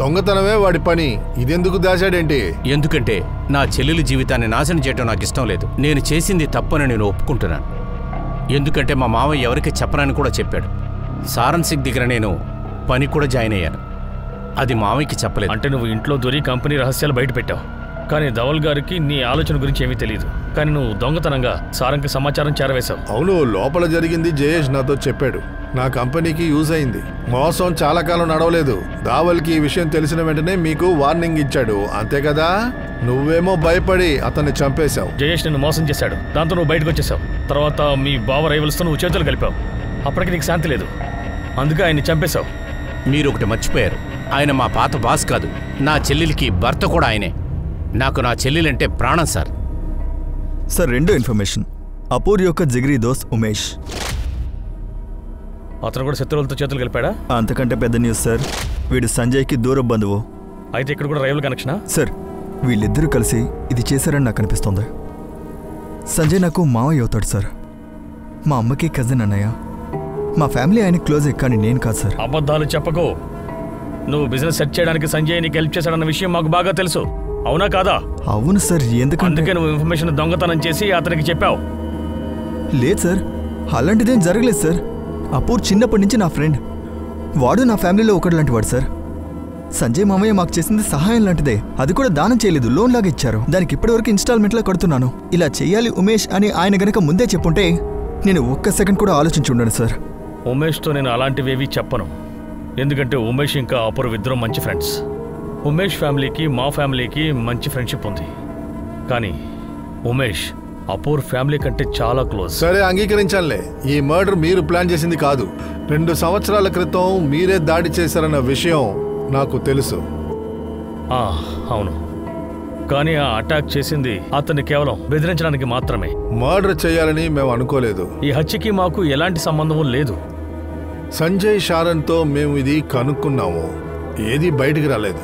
దొంగతనమే వాడి పని, ఇదెందుకు దాచాడేంటి?
ఎందుకంటే నా చెల్లెలి జీవితాన్ని నాశనం చేయడం నాకు ఇష్టం లేదు. నేను చేసింది తప్పని నేను ఒప్పుకుంటున్నాను. ఎందుకంటే మా మామయ్య ఎవరికి చెప్పనని కూడా చెప్పాడు. సారన్ సింగ్ దగ్గర నేను పని కూడా జాయిన్ అయ్యాను. అది మామయ్యకి చెప్పలేదు.
అంటే నువ్వు ఇంట్లో దొరి కంపెనీ రహస్యాలు బయట పెట్టావు, కానీ ధవల్ గారికి నీ ఆలోచన గురించి ఏమీ తెలియదు. కానీ నువ్వు దొంగతనంగా సారంకి సమాచారం చేరవేశావు.
అవును, లోపల జరిగింది జయేష్ నాతో చెప్పాడు. నా కంపెనీకి యూజ్ అయింది. మోసం చాలా కాలం నడవలేదు. దావల్కి ఈ విషయం తెలిసిన వెంటనే మీకు వార్నింగ్ ఇచ్చాడు, అంతే కదా? నువ్వేమో భయపడి అతన్ని చంపేశావు.
జయేష్ నిన్ను మోసం చేశాడు, దాంతో నువ్వు బయటకు వచ్చేసావు. తర్వాత మీ బావ రైవల్స్తో నువ్వు చేతులు కలిపావు. అప్పటికి నీకు శాంతి లేదు, అందుకే ఆయన్ని చంపేశావు.
మీరు ఒకటి మర్చిపోయారు, ఆయన మా పాత బాస్ కాదు, నా చెల్లెలికి భర్త కూడా ఆయనే. నాకు నా చెల్లెలంటే ప్రాణం సార్.
Sir, 2 information. అపూర్ యొక్క జిగిరి దోస్త్ ఉమేష్.
అతను కూడా శత్రువులతో చేతులు కలిపాడా?
అంతకంటే పెద్ద న్యూస్ సార్. వీడు సంజయ్కి దూర బంధువు.
అయితే ఇక్కడ కూడా రైవల్ కనెక్షనా?
సార్, వీళ్ళిద్దరూ కలిసి ఇది చేశారని నాకు అనిపిస్తోంది. సంజయ్ నాకు మావయ్య అవుతాడు సార్. మా అమ్మకి కజిన్ అన్నయ్య. మా ఫ్యామిలీ ఆయన క్లోజే, కానీ నేను కాదు సార్.
అబద్ధాలు చెప్పకు. నువ్వు బిజినెస్ సెట్ చేయడానికి సంజయ్ నీకు హెల్ప్ చేశాడన్న విషయం మాకు బాగా తెలుసు, అవునా కాదా?
అవును సార్.
అందుకే నువ్వు ఇన్ఫర్మేషన్ దొంగతనం చేసి అతనికి చెప్పావు.
లేదు సార్, అలాంటిదేం జరగలేదు సార్. అపూర్ చిన్నప్పటి నుంచి నా ఫ్రెండ్. వాడు నా ఫ్యామిలీలో ఒకటి లాంటి వాడు సార్. సంజయ్ మామయ్య మాకు చేసింది సహాయం లాంటిదే. అది కూడా దానం చేయలేదు, లోన్ లాగా ఇచ్చారు. దానికి ఇప్పటివరకు ఇన్స్టాల్మెంట్లో కడుతున్నాను. ఇలా చెయ్యాలి ఉమేష్ అని ఆయన గనక ముందే చెప్పుంటే నేను ఒక్క సెకండ్ కూడా ఆలోచించి ఉండను సార్.
ఉమేష్తో నేను అలాంటివేవీ చెప్పను, ఎందుకంటే ఉమేష్ ఇంకా అపూర్వ ఇద్దరు మంచి ఫ్రెండ్స్. ఉమేష్ ఫ్యామిలీకి మా ఫ్యామిలీకి మంచి ఫ్రెండ్షిప్ ఉంది, కానీ ఉమేష్ అపూర్ ఫ్యామిలీ కంటే చాలా క్లోజ్.
సరే, అంగీకరించాలే. ఈ మర్డర్ మీరు ప్లాన్ చేసింది కాదు. 2 సంవత్సరాల క్రితం మీరే దాడి చేశారన్న విషయం నాకు తెలుసు.
అవును, కానీ ఆ అటాక్ చేసింది అతన్ని కేవలం బెదిరించడానికి మాత్రమే.
మర్డర్ చేయాలని మేము అనుకోలేదు.
ఈ హత్యకి మాకు ఎలాంటి సంబంధం లేదు.
సంజయ్ షారన్తో మేము ఇది కనుక్కున్నాము, ఏది బయటికి రాలేదు.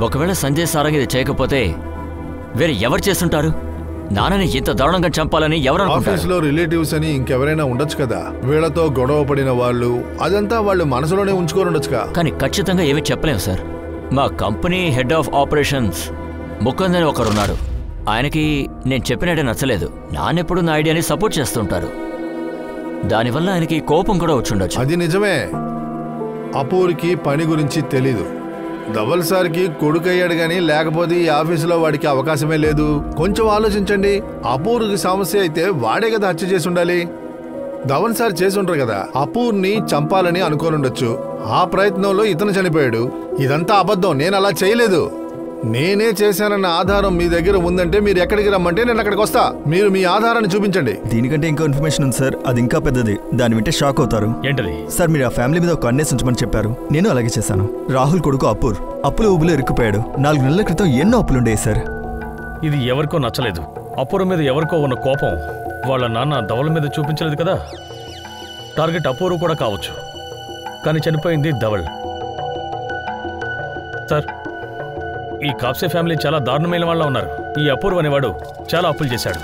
ఒకవేళ సంజయ్ సారంగ్ ఇది చేయకపోతే వేరే ఎవరు చేస్తుంటారు? నాన్నని ఇంత దారుణంగా చంపాలని ఎవరనుకుంటారు?
ఆఫీస్లో రిలేటివ్స్ అని ఇంకెవరైనా ఉండొచ్చు కదా, వీళ్ళతో గొడవ పడిన వాళ్ళు, అదంతా వాళ్ళు మనసులోనే ఉంచుకొని ఉండొచ్చుగా.
కానీ ఖచ్చితంగా ఏమీ చెప్పలేము సార్. మా company head of operations Mukund అని ఒకరున్నారు. ఆయనకి నేను చెప్పినట్టే నచ్చలేదు. నాన్నెప్పుడు నా ఐడియాని సపోర్ట్ చేస్తుంటారు. దానివల్ల ఆయనకి కోపం కూడా వచ్చుండొచ్చు.
అది నిజమే. అపూర్కి పని గురించి తెలీదు. ధవల్ సార్కి కొడుకయ్యాడు గానీ లేకపోతే ఈ ఆఫీసులో వాడికి అవకాశమే లేదు. కొంచెం ఆలోచించండి. అపూర్కి సమస్య అయితే వాడే కదా హత్య చేసి ఉండాలి. ధవల్ సార్ చేసి ఉంటారు కదా. అపూర్ని చంపాలని అనుకోనుండొచ్చు. ఆ ప్రయత్నంలో ఇతను చనిపోయాడు. ఇదంతా అబద్ధం. నేను అలా చేయలేదు. నేనే చేశానన్న ఆధారం మీ దగ్గర ఉందంటే మీరు ఎక్కడికి రమ్మంటే నేను అక్కడికి వస్తా. మీరు మీ ఆధారాన్ని చూపించండి.
దీనికంటే ఇంకా ఇన్ఫర్మేషన్ ఉంది సార్. అది ఇంకా పెద్దది. దాన్ని వింటే షాక్ అవుతారు.
ఏంటది?
సార్ మీరు ఆ ఫ్యామిలీ మీద ఒక కన్నేసి ఉంచమని చెప్పారు. నేను అలాగే చేశాను. రాహుల్ కొడుకు అపూర్ అప్పుల ఊబులో ఇరుక్కుపోయాడు. 4 నెలల క్రితం ఎన్నో అప్పులుండేవి సార్.
ఇది ఎవరికో నచ్చలేదు. అపూర్ మీద ఎవరికో ఉన్న కోపం వాళ్ళ నాన్న ధవల్ మీద చూపించలేదు కదా. టార్గెట్ అపూర్ కూడా కావచ్చు, కానీ చనిపోయింది ధవల్. సార్, ఈ కాప్సే ఫ్యామిలీ చాలా దారుణమైన వాళ్ళ ఉన్నారు. ఈ అపూర్ అనేవాడు చాలా అప్పులు చేశాడు.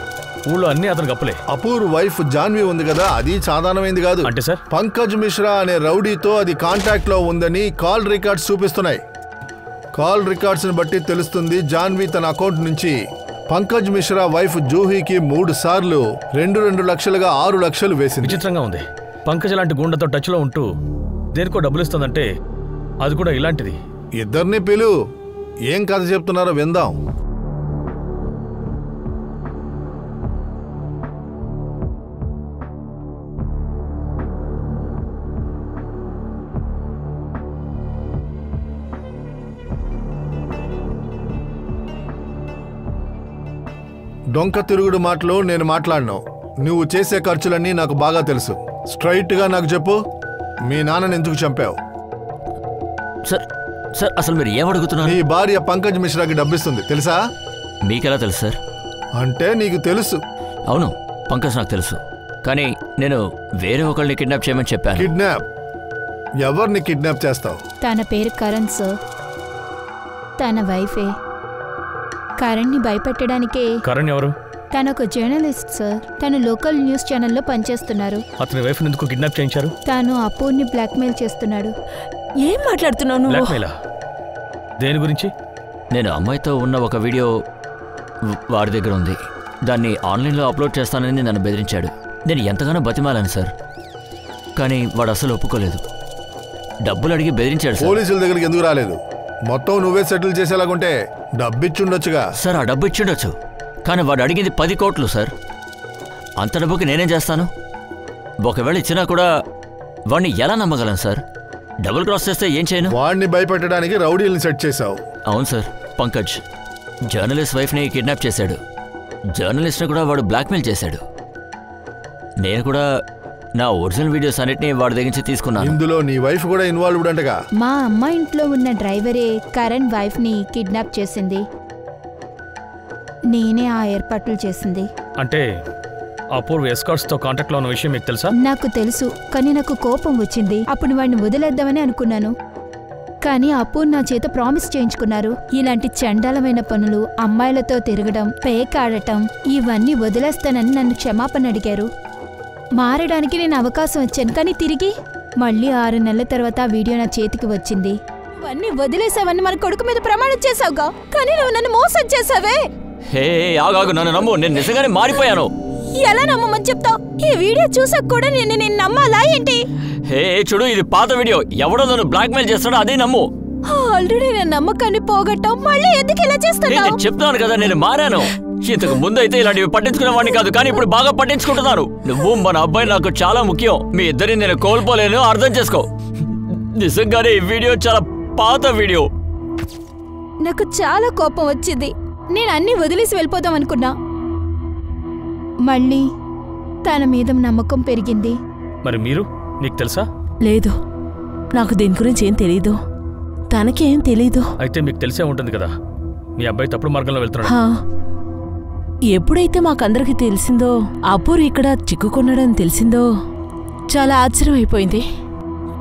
ఊళ్ళో అన్ని అతనికి అప్పులే.
అపూర్ వైఫ్ జాన్వి ఉంది కదా, అది సాధారణమైంది కాదు.
అంటే సార్,
పంకజ్ మిశ్రా అనే రౌడీతో అది కాంటాక్ట్ లో ఉందని కాల్ రికార్డ్స్ చూపిస్తున్నాయి. కాల్ రికార్డ్స్ ని బట్టి తెలుస్తుంది జాన్వి తన అకౌంట్ నుంచి పంకజ్ మిశ్రా వైఫ్ జూహీకి 3 సార్లు 2 లక్షలుగా 6 లక్షలు వేసింది.
విచిత్రంగా ఉంది. పంకజ్ లాంటి గుండెతో టచ్ లో ఉంటూ దేనికో డబ్బులు ఇస్తుందంటే అది కూడా ఇలాంటిది.
ఇద్దరిని పిలు. ఏం కథ చెప్తున్నారో విందాం. డొంక తిరుగుడు మాటలు నేను మాట్లాడను. నువ్వు చేసే ఖర్చులన్నీ నాకు బాగా తెలుసు. స్ట్రైట్ గా నాకు చెప్పు, మీ నాన్నని ఎందుకు చంపావు?
సార్ సార్ అసలు మీరు ఏమడుగుతున్నారు?
నీ భార్య పంకజ్ మిశ్రాకి డబ్బిస్తుంది తెలుసా?
మీకెలా తెలుసు సార్?
అంటే నీకు తెలుసు.
అవును, పంకజ్ నాకు తెలుసు. కానీ నేను వేరే ఒకళ్ళని కిడ్నాప్ చేయమని చెప్పాను.
కిడ్నాప్? ఎవరిని కిడ్నాప్ చేస్తావు?
తన పేరు కరణ్ సార్. తన వైఫే. కరణ్ని భయపెట్టడానికే.
కరణ్ ఎవరు?
తను ఒక జర్నలిస్ట్ సార్. తను లోకల్ న్యూస్ ఛానల్లో పనిచేస్తున్నారు.
అతని వైఫ్ ఎందుకు కిడ్నాప్ చేయించారు?
తాను అపూర్ని బ్లాక్మెయిల్ చేస్తున్నాడు.
ఏం మాట్లాడుతున్నావు నువ్వు?
బ్లాక్మెయిలా? దేని గురించి?
నేను అమ్మాయితో ఉన్న ఒక వీడియో వాడి దగ్గర ఉంది. దాన్ని ఆన్లైన్లో అప్లోడ్ చేస్తానని నన్ను బెదిరించాడు. నేను ఎంతగానో బతిమాలాను సార్, కానీ వాడు అసలు ఒప్పుకోలేదు. డబ్బులు అడిగి బెదిరించాడు సార్.
పోలీసుల దగ్గరికి ఎందుకు రాలేదు? మొత్తం నువ్వే సెటిల్ చేసేలాగుంటే డబ్బిచ్చుండొచ్చుగా.
సార్, ఆ డబ్బు ఇచ్చిండొచ్చు, కానీ వాడు అడిగింది 10 కోట్లు సార్. అంత డబ్బుకి నేనేం చేస్తాను? ఒకవేళ ఇచ్చినా కూడా వాడిని ఎలా నమ్మగలను సార్? డబుల్ క్రాస్ చేస్తే ఏం చేయను?
వాడిని భయపెట్టడానికి రౌడీల్ని సెట్ చేశావు.
అవును సార్. పంకజ్ జర్నలిస్ట్ వైఫ్ని కిడ్నాప్ చేశాడు. జర్నలిస్ట్ని కూడా వాడు బ్లాక్మెయిల్ చేశాడు. నేను కూడా నా ఒరిజినల్ వీడియోస్ అన్నిటినీ వాడి దగ్గర నుంచి తీసుకున్నాను.
ఇందులో నీ వైఫ్ కూడా ఇన్వాల్వ్డ్ అంటగా.
మా అమ్మ ఇంట్లో ఉన్న డ్రైవరే కరణ్ వైఫ్ని కిడ్నాప్ చేసింది. నేనే ఆ ఏర్పాట్లు చేసింది.
అంటే అపూర్వ ఎస్కార్ట్స్తో కాంటాక్ట్లో ఉన్న విషయం మీకు తెలుసా?
నాకు తెలుసు, కానీ నాకు కోపం వచ్చింది. అప్పుడు వాడిని వదిలేద్దామని అనుకున్నాను. కానీ అపూర్ నా చేత ప్రామిస్ చేయించుకున్నారు. ఇలాంటి చండాలమైన పనులు, అమ్మాయిలతో తిరగడం, పేకాడటం ఇవన్నీ వదిలేస్తానని నన్ను క్షమాపణ అడిగారు. మారడానికి నేను అవకాశం ఇచ్చాను, కానీ తిరిగి మళ్ళీ 6 నెలల తర్వాత ఆ వీడియో నా చేతికి వచ్చింది. ఇవన్నీ వదిలేసావని మన కొడుకు మీద ప్రమాణం చేసావుగా, కానీ నువ్వు నన్ను మోసం చేసావే.
హే ఆగాగు, నన్ను నమ్ము. నేను నిజంగానే మారిపోయాను.
ఎలా నమ్మమని చెప్తావు? ఈ వీడియో చూసాక కూడా నేను నమ్మాలా ఏంటి?
హే చూడు, ఇది పాత వీడియో. ఎవడో నన్ను బ్లాక్మెయిల్ చేస్తాడో అదే నమ్ము.
ఆల్రెడీ నేను నమ్మకాన్ని పోగొట్టావు, మళ్ళీ ఎందుకు ఇలా చేస్తున్నావు?
నేను చెప్తాను కదా, నేను మారాను. ఇంతకు ముందు అయితే ఇలాంటివి పట్టించుకునేవాడిని కాదు, కానీ ఇప్పుడు బాగా పట్టించుకుంటున్నారు. నువ్వు మన అబ్బాయి నాకు చాలా ముఖ్యం. మీ ఇద్దరిని నేను కోల్పోలేను, అర్థం చేసుకో. నిజంగానే ఈ వీడియో చాలా పాత వీడియో.
నాకు చాలా కోపం వచ్చింది. నేను అన్ని వదిలేసి వెళ్ళిపోదాం అనుకున్నా. మళ్ళీ తన మీద నమ్మకం పెరిగింది.
మరి మీరు, నీకు తెలుసా?
లేదు, నాకు దీని గురించి ఏం తెలీదు. తనకేం తెలీదు.
అయితే మీకు తెలిసే ఉంటుంది కదా, మీ అబ్బాయి తప్పుడు మార్గంలో వెళ్తున్నాడు.
ఎప్పుడైతే మాకందరికి తెలిసిందో అపూర్ ఇక్కడ చిక్కుకున్నాడని తెలిసిందో చాలా ఆశ్చర్యం అయిపోయింది.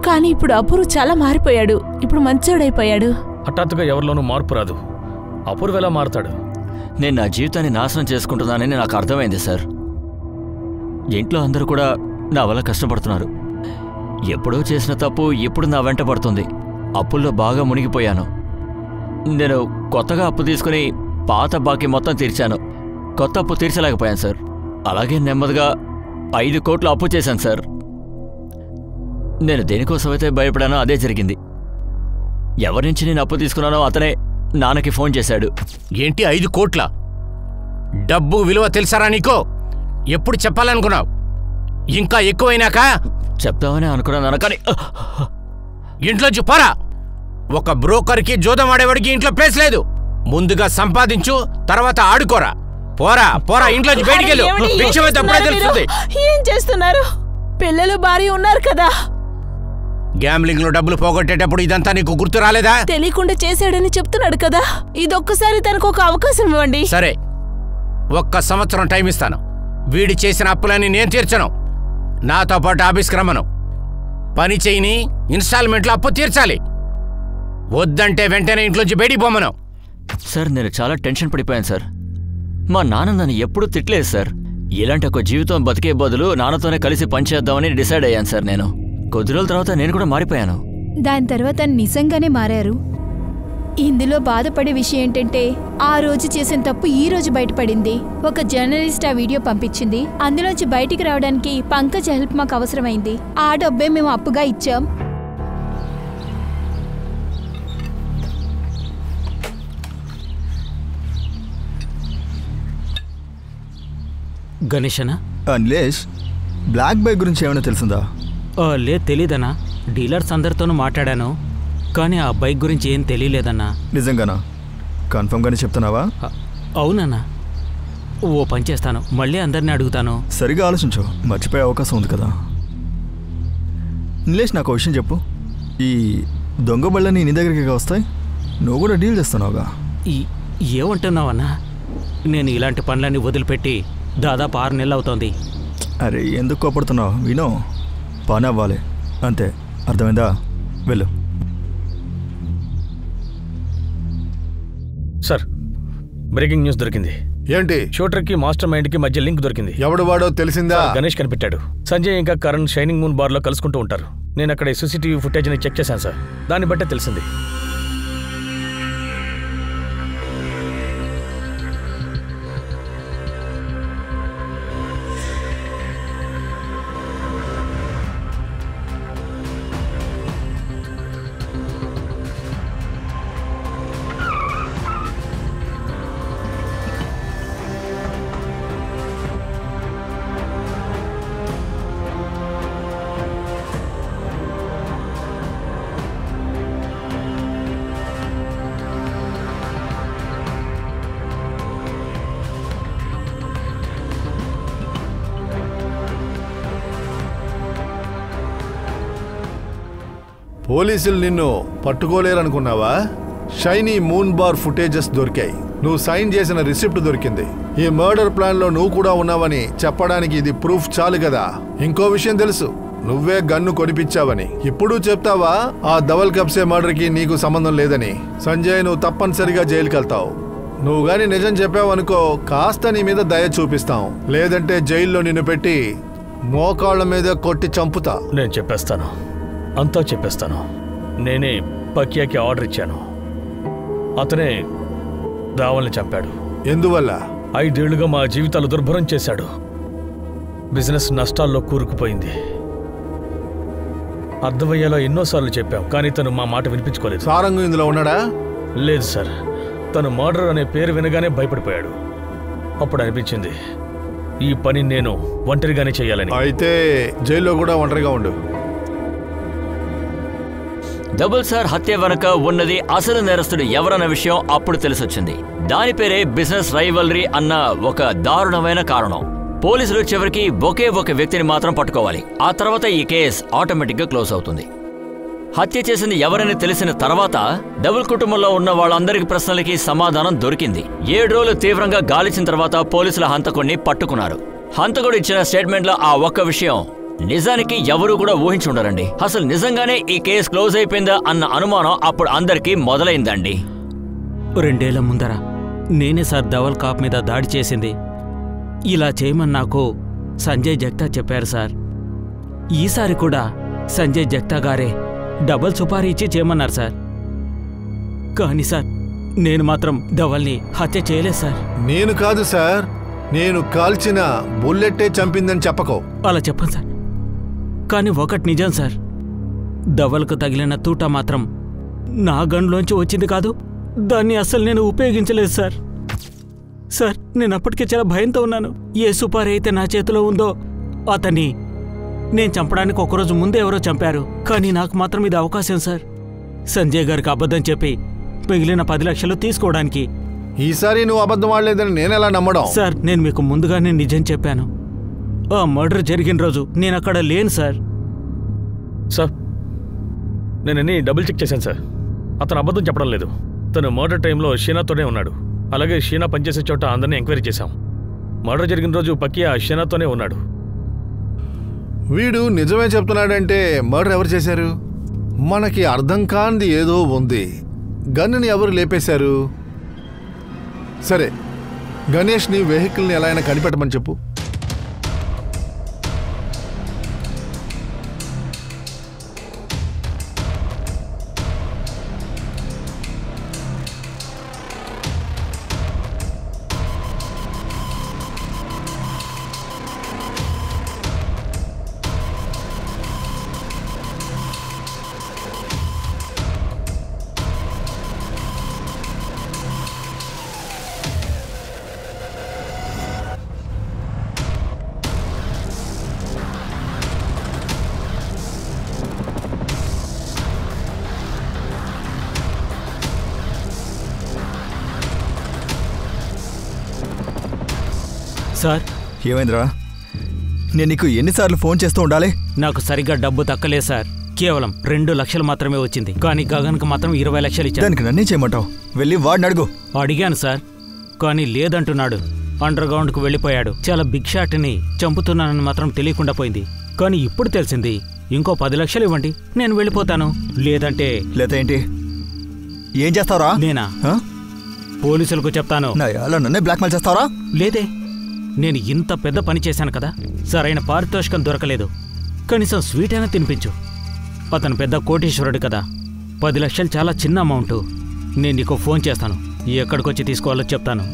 కానీ ఇప్పుడు అపూర్ చాలా మారిపోయాడు. ఇప్పుడు మంచోడైపోయాడు.
హఠాత్తుగా ఎవరిలోనూ మార్పు రాదు. అపూర్వ ఎలా మారుతాడు?
నేను నా జీవితాన్ని నాశనం చేసుకుంటున్నానని నాకు అర్థమైంది సార్. ఇంట్లో అందరూ కూడా నా వల్ల కష్టపడుతున్నారు. ఎప్పుడో చేసిన తప్పు ఇప్పుడు నా వెంట పడుతుంది. అప్పుల్లో బాగా మునిగిపోయాను. నేను కొత్తగా అప్పు తీసుకుని పాత బాకీ మొత్తం తీర్చాను. కొత్త అప్పు తీర్చలేకపోయాను సార్. అలాగే నెమ్మదిగా 5 కోట్లు అప్పు చేశాను సార్. నేను దేనికోసమైతే భయపడానో అదే జరిగింది. ఎవరి నుంచి నేను అప్పు తీసుకున్నానో అతనే నాన్నకి ఫోన్ చేశాడు.
ఏంటి 5 కోట్ల? డబ్బు విలువ తెలుసారా నీకో? ఎప్పుడు చెప్పాలనుకున్నావు? ఇంకా ఎక్కువైనాక
చెప్తామని అనుకున్నాను, కానీ
ఇంట్లోంచి పోరా. ఒక బ్రోకర్కి జోదం ఆడేవాడికి ఇంట్లో ప్లేస్ లేదు. ముందుగా సంపాదించు, తర్వాత ఆడుకోరా. పోరా పోరా, ఇంట్లోంచి బయటికి వెళ్ళు. విషయమైతే అప్పుడే తెలుస్తుంది.
ఏం చేస్తున్నారు? పిల్లలు భార్య ఉన్నారు కదా.
గ్యాంబ్లింగ్ లో డబ్బులు పోగొట్టేటప్పుడు ఇదంతా నీకు గుర్తు రాలేదా?
తెలియకుండా చేశాడని చెప్తున్నాడు కదా. ఇదొక్కసారి తనకు ఒక అవకాశం ఇవ్వండి.
సరే, 1 సంవత్సరం టైం ఇస్తాను. వీడి చేసిన అప్పులని నేను తీర్చను. నాతో పాటు ఆఫీస్కి రమ్మను. పని చేయని ఇన్స్టాల్మెంట్లో అప్పు తీర్చాలి. వద్దంటే వెంటనే ఇంట్లోంచి బయటికి పోమను.
సార్, నేను చాలా టెన్షన్ పడిపోయాను సార్. మా నాన్న నన్ను ఎప్పుడూ తిట్టలేదు సార్. ఇలాంటి ఒక జీవితం బతికే బదులు నాన్నతోనే కలిసి పనిచేద్దామని డిసైడ్ అయ్యాను సార్. నేను కొద్ది రోజుల తర్వాత నేను కూడా మారిపోయాను.
దాని తర్వాత నిజంగానే మారారు. ఇందులో బాధపడే విషయం ఏంటంటే ఆ రోజు చేసిన తప్పు ఈ రోజు బయటపడింది. ఒక జర్నలిస్ట్ ఆ వీడియో పంపించింది. అందులోంచి బయటికి రావడానికి పంకజ్ హెల్ప్ మాకు అవసరమైంది. ఆ డబ్బే మేము అప్పుగా ఇచ్చాం.
గణేషనా?
నిలేష్, బ్లాక్ బైక్ గురించి ఏమైనా తెలిసిందా?
లేదు, తెలీదన్నా. డీలర్స్ అందరితోనూ మాట్లాడాను, కానీ ఆ బైక్ గురించి ఏం తెలియలేదన్నా.
నిజంగానా? కన్ఫర్మ్గానే చెప్తున్నావా?
అవునన్నా. ఓ పని చేస్తాను, మళ్ళీ అందరినీ అడుగుతాను.
సరిగా ఆలోచించు, మర్చిపోయే అవకాశం ఉంది కదా. నిలేష్, నాకు విషయం చెప్పు. ఈ దొంగ బళ్ళని నీ దగ్గరికి వస్తాయి, నువ్వు కూడా డీల్ చేస్తున్నావుగా?
ఏమంటున్నావన్నా? నేను ఇలాంటి పనులన్నీ వదిలిపెట్టి దాదాపు 6 నెలలు అవుతోంది.
అరే, ఎందుకు కోపడుతున్నావు? వినో, పని అవ్వాలి అంతే, అర్థమైందా? వెళ్ళు.
సార్, బ్రేకింగ్ న్యూస్ దొరికింది.
ఏంటి?
షూటర్ కి మాస్టర్ మైండ్ కి మధ్య లింక్ దొరికింది.
ఎవడు వాడో తెలిసిందా?
గణేష్ కనిపెట్టాడు. సంజయ్ ఇంకా కరణ్ షైనింగ్ మూన్ బార్ లో కలుసుకుంటూ ఉంటారు. నేను అక్కడ సీసీటీవీ ఫుటేజ్ ని చెక్ చేశాను సార్. దాన్ని బట్టే తెలిసింది.
పోలీసులు నిన్ను పట్టుకోలేరనుకున్నావా? షైనీ మూన్ బార్ ఫుటేజెస్ దొరికాయి. నువ్వు సైన్ చేసిన రిసిప్ట్ దొరికింది. ఈ మర్డర్ ప్లాన్ లో నువ్వు కూడా ఉన్నావని చెప్పడానికి ఇది ప్రూఫ్ చాలు కదా. ఇంకో విషయం తెలుసు, నువ్వే గన్ను కొనిపించావని. ఇప్పుడు చెప్తావా ఆ ధవల్ కబ్సే మర్డర్ కి నీకు సంబంధం లేదని? సంజయ్, నువ్వు తప్పనిసరిగా జైలుకి వెళ్తావు. నువ్వు గాని నిజం చెప్పావనుకో, కాస్త నీ మీద దయ చూపిస్తాం. లేదంటే జైల్లో నిన్ను పెట్టి మోకాళ్ళ మీద కొట్టి చంపుతా.
నేను చెప్పేస్తాను, అంతా చెప్పేస్తాను. నేనే పకియాకి ఆర్డర్ ఇచ్చాను. అతనే దావల్ని చంపాడు.
ఎందువల్ల?
5 ఏళ్లుగా మా జీవితాలు దుర్భరం చేశాడు. బిజినెస్ నష్టాల్లో కూరుకుపోయింది. అర్థమయ్యేలా ఎన్నోసార్లు చెప్పాం, కానీ తను మా మాట వినిపించుకోలేదు.
సారంగు ఇందులో ఉన్నాడా?
లేదు సార్, తను మర్డర్ అనే పేరు వినగానే భయపడిపోయాడు. అప్పుడు అనిపించింది ఈ పని నేను ఒంటరిగానే చేయాలని.
అయితే జైల్లో కూడా ఒంటరిగా ఉండు.
డబుల్ సార్ హత్య వెనక ఉన్నది అసలు నేరస్తుడు ఎవరన్న విషయం అప్పుడు తెలిసొచ్చింది. దాని పేరే బిజినెస్ రైవల్రీ అన్న ఒక దారుణమైన కారణం. పోలీసులు చివరికి ఒకే ఒక వ్యక్తిని మాత్రం పట్టుకోవాలి. ఆ తర్వాత ఈ కేస్ ఆటోమేటిక్ గా క్లోజ్ అవుతుంది. హత్య చేసింది ఎవరని తెలిసిన తర్వాత డబుల్ కుటుంబంలో ఉన్న వాళ్ళందరికి ప్రశ్నలకి సమాధానం దొరికింది. 7 రోజులు తీవ్రంగా గాలిచిన తర్వాత పోలీసుల హంతకుడిని పట్టుకున్నారు. హంతకుడు ఇచ్చిన స్టేట్మెంట్ లో ఆ ఒక్క విషయం నిజానికి ఎవరూ కూడా ఊహించుండరండి. అసలు నిజంగానే ఈ కేసు క్లోజ్ అయిపోయిందా అన్న అనుమానం అప్పుడు అందరికీ మొదలైందండి.
2 ఏళ్ల ముందర నేనే సార్ ధవల్ కాప్ మీద దాడి చేసింది. ఇలా చేయమని నాకు సంజయ్ జగ్తా చెప్పారు సార్. ఈసారి కూడా సంజయ్ జగ్తా గారే డబల్ సుపారీ ఇచ్చి చేయమన్నారు సార్. కానీ సార్ నేను మాత్రం ధవల్ని హత్య చేయలేదు సార్.
నేను కాదు సార్, నేను కాల్చిన బుల్లెట్టే చంపిందని చెప్పకో.
అలా చెప్పను సార్, కానీ ఒకటి నిజం సార్, ధవల్కు తగిలిన తూట మాత్రం నా గన్లోంచి వచ్చింది కాదు. దాన్ని అస్సలు నేను ఉపయోగించలేదు సార్. సార్ నేను అప్పటికే చాలా భయంతో ఉన్నాను. ఏ సుపారీ అయితే నా చేతిలో ఉందో అతన్ని నేను చంపడానికి ఒకరోజు ముందే ఎవరో చంపారు. కానీ నాకు మాత్రం ఇది అవకాశం సార్, సంజయ్ గారికి అబద్ధం చెప్పి మిగిలిన 10 లక్షలు తీసుకోవడానికి.
ఈసారి నువ్వు అబద్ధం ఆడలేదని నేనెలా నమ్మడం?
సార్ నేను మీకు ముందుగానే నిజం చెప్పాను. ఆ మర్డర్ జరిగిన రోజు నేను అక్కడ లేను సార్.
సార్ నేను అన్నీ డబుల్ చెక్ చేశాను సార్. అతను అబద్ధం చెప్పడం లేదు. తను మర్డర్ టైంలో షీనాతోనే ఉన్నాడు. అలాగే షీనా పనిచేసే చోట అందరినీ ఎంక్వైరీ చేశాం. మర్డర్ జరిగిన రోజు పక్కియా షీనాతోనే ఉన్నాడు.
వీడు నిజమే చెప్తున్నాడంటే మర్డర్ ఎవరు చేశారు? మనకి అర్థం కానిది ఏదో ఉంది. గన్నుని ఎవరు లేపేశారు? సరే, గణేష్ని వెహికల్ని ఎలా అయినా కనిపెట్టమని చెప్పు.
సార్
ఏమైందిరా? నేను నీకు ఎన్నిసార్లు ఫోన్ చేస్తూ ఉండాలి?
నాకు సరిగ్గా డబ్బు తక్కలేదు సార్. కేవలం 2 లక్షలు మాత్రమే వచ్చింది. కానీ గగన్కి మాత్రం 20 లక్షలు ఇచ్చాను.
దానికి నన్నే చేయమంటావు? వెళ్ళి వాడిని అడుగు.
అడిగాను సార్, కానీ లేదంటున్నాడు. అండర్ గ్రౌండ్కు వెళ్ళిపోయాడు. చాలా బిగ్ షాట్ని చంపుతున్నానని మాత్రం తెలియకుండా పోయింది. కానీ ఇప్పుడు తెలిసింది. ఇంకో 10 లక్షలు ఇవ్వండి, నేను వెళ్ళిపోతాను. లేదంటే
ఏంటి? ఏం చేస్తావురా?
నేనా పోలీసులకు చెప్తాను.
అలా నన్నే బ్లాక్మెయిల్ చేస్తావరా?
లేదే, నేను ఇంత పెద్ద పని చేశాను కదా, సరైన పారితోషికం దొరకలేదు. కనీసం స్వీట్ అయినా తినిపించు. అతను పెద్ద కోటీశ్వరుడు కదా, 10 లక్షలు చాలా చిన్న అమౌంట్. నేను నీకు ఫోన్ చేస్తాను, ఎక్కడికొచ్చి తీసుకోవాలో చెప్తాను.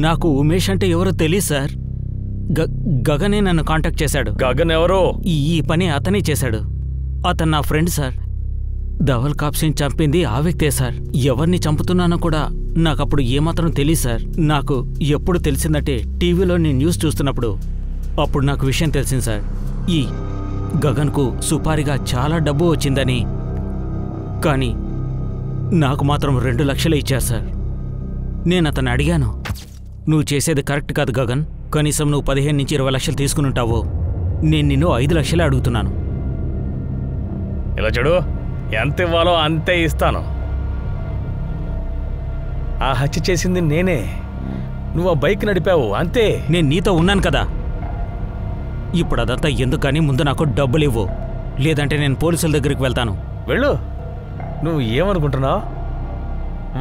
నాకు ఉమేష్ అంటే ఎవరో తెలియదు సార్. గగనే నన్ను కాంటాక్ట్ చేశాడు.
గగన్ ఎవరో?
ఈ పని అతనే చేశాడు. అతను నా ఫ్రెండ్ సార్. ధవల్ కాప్స్ని చంపింది ఆ వ్యక్తే సార్. ఎవరిని చంపుతున్నానో కూడా నాకప్పుడు ఏమాత్రం తెలియదు సార్. నాకు ఎప్పుడు తెలిసిందంటే టీవీలో నేను న్యూస్ చూస్తున్నప్పుడు అప్పుడు నాకు విషయం తెలిసింది సార్. ఈ గగన్కు సుపారీగా చాలా డబ్బు వచ్చిందని. కానీ నాకు మాత్రం 2 లక్షలు ఇచ్చారు సార్. నేను అతను అడిగాను, నువ్వు చేసేది కరెక్ట్ కాదు గగన్, కనీసం నువ్వు 15 నుంచి 20 లక్షలు తీసుకుని ఉంటావు. నేను నిన్ను 5 లక్షలే అడుగుతున్నాను.
ఇలా చూడు, ఎంత ఇవ్వాలో అంతే ఇస్తాను. ఆ హత్య చేసింది నేనే, నువ్వు ఆ బైక్ నడిపావు అంతే.
నేను నీతో ఉన్నాను కదా. ఇప్పుడు అదంతా ఎందుకని ముందు నాకు డబ్బులు ఇవ్వు, లేదంటే నేను పోలీసుల దగ్గరికి వెళ్తాను.
వెళ్ళు. నువ్వు ఏమనుకుంటున్నావు?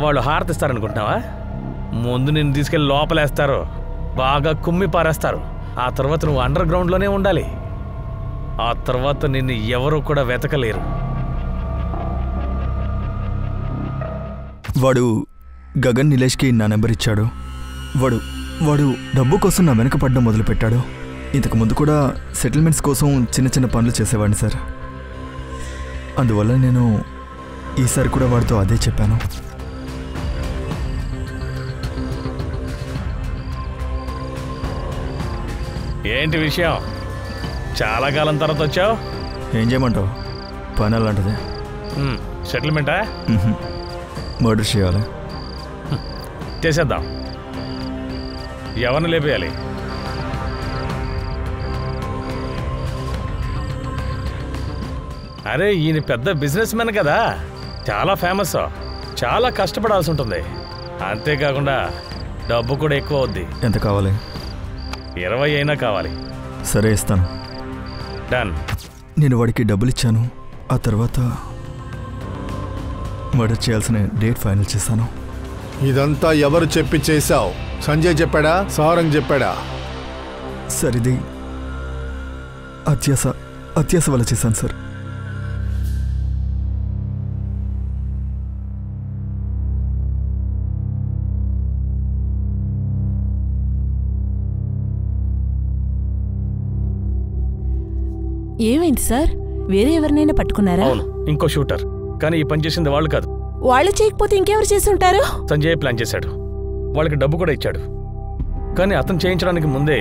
వాళ్ళు హారతిస్తారనుకుంటున్నావా? ముందు నిన్ను తీసుకెళ్ళి లోపలేస్తారు, బాగా కుమ్మి పారేస్తారు. ఆ తర్వాత నువ్వు అండర్ గ్రౌండ్లోనే ఉండాలి. ఆ తర్వాత నిన్ను ఎవరు కూడా వెతకలేరు.
వాడు గగన్ నిలేష్కి నా నెంబర్ ఇచ్చాడు. వాడు డబ్బు కోసం నా వెనక పడ్డం మొదలుపెట్టాడు. ఇంతకు ముందు కూడా సెటిల్మెంట్స్ కోసం చిన్న చిన్న పనులు చేసేవాడిని సార్. అందువల్ల నేను ఈసారి కూడా వాడితో అదే చెప్పాను.
ఏంటి విషయం? చాలా కాలం తర్వాత వచ్చావు.
ఏం చేయమంటావు? పని అలాంటిది.
సెటిల్మెంటా?
మర్డర్ చేయాలి.
చేసేద్దాం. ఎవరిని లేపేయాలి? అరే ఈయన పెద్ద బిజినెస్ మ్యాన్ కదా, చాలా ఫేమస్, చాలా కష్టపడాల్సి ఉంటుంది. అంతేకాకుండా డబ్బు కూడా ఎక్కువ అవుద్ది.
ఎంత కావాలి?
20 అయినా కావాలి.
సరే ఇస్తాను.
డన్.
నేను వాడికి డబ్బులు ఇచ్చాను. ఆ తర్వాత మర్డర్ చేయాల్సిన డేట్ ఫైనల్ చేశాను.
ఇదంతా ఎవరు చెప్పి చేశావు? సంజయ్ చెప్పాడా? సారంగ్ చెప్పాడా?
సార్ ఇది అత్యాస వల్ల చేశాను సార్.
ఏమైంది సార్? వేరే ఎవరినైనా పట్టుకున్నారా?
అవును, ఇంకో షూటర్. కానీ ఈ పని చేసింది వాళ్ళు కాదు.
వాళ్ళు చేయకపోతే ఇంకెవరు చేసి ఉంటారు?
సంజయ్ ప్లాన్ చేశాడు. వాళ్ళకి డబ్బు కూడా ఇచ్చాడు. కానీ అతను చేయించడానికి ముందే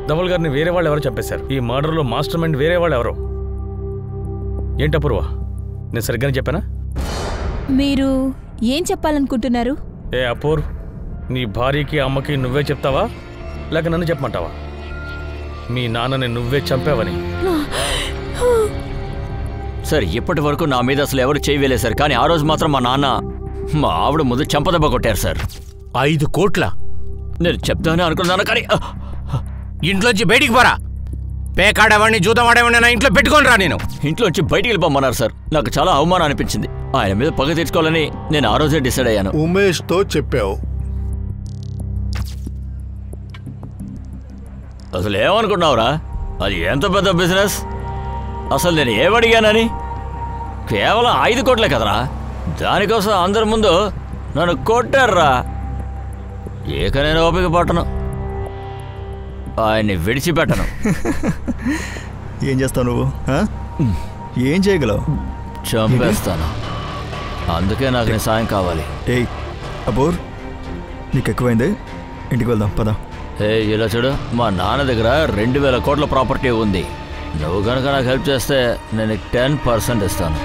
ధవల్ గారిని వేరే వాళ్ళు ఎవరో చంపేశారు. ఈ మర్డర్లో మాస్టర్ మైండ్ వేరే వాళ్ళు ఎవరో. ఏంటి అపూర్వ, నేను సరిగ్గానే చెప్పానా?
మీరు ఏం చెప్పాలనుకుంటున్నారు?
ఏ అపూర్, నీ భార్యకి అమ్మకి నువ్వే చెప్తావా లేక నన్ను చెప్పమంటావా? మీ నాన్నని నువ్వే చంపావని.
సార్ ఇప్పటి వరకు నా మీద అసలు ఎవరు చేయవేలేదు సార్. కానీ ఆ రోజు మాత్రం మా నాన్న మా ఆవిడ ముందు చెంపదెబ్బ కొట్టారు సార్.
5 కోట్ల?
నేను చెప్తానే అనుకున్నాను కానీ
ఇంట్లోంచి బయటికి పోరా. పేకాడేవాడిని జూదమాడేవాడిని నా ఇంట్లో పెట్టుకొని రా. నేను
ఇంట్లోంచి బయటికి వెళ్ళిపోమన్నారు సార్. నాకు చాలా అవమానం అనిపించింది. ఆయన మీద పగ తీర్చుకోవాలని నేను ఆ రోజే డిసైడ్ అయ్యాను.
ఉమేష్తో చెప్పావు?
అసలు ఏమనుకున్నావురా? అది ఎంత పెద్ద బిజినెస్. అసలు నేను ఏమడిగానని? కేవలం 5 కోట్లే కదరా. దానికోసం అందరి ముందు నన్ను కొట్టారా. ఏక నేను ఓపిక పట్టను, ఆయన్ని విడిచిపెట్టను.
ఏం చేస్తావు నువ్వు? ఏం చేయగలవు?
చంపేస్తాను. అందుకే నాకు నీ సాయం కావాలి.
ఏయ్ అపూర్, నీకు ఎక్కువైంది. ఇంటికి వెళ్దాం పద.
ఇలా చూడు, మా నాన్న దగ్గర 2000 కోట్ల ప్రాపర్టీ ఉంది. నువ్వు కనుక నాకు హెల్ప్ చేస్తే నేను 10% ఇస్తాను.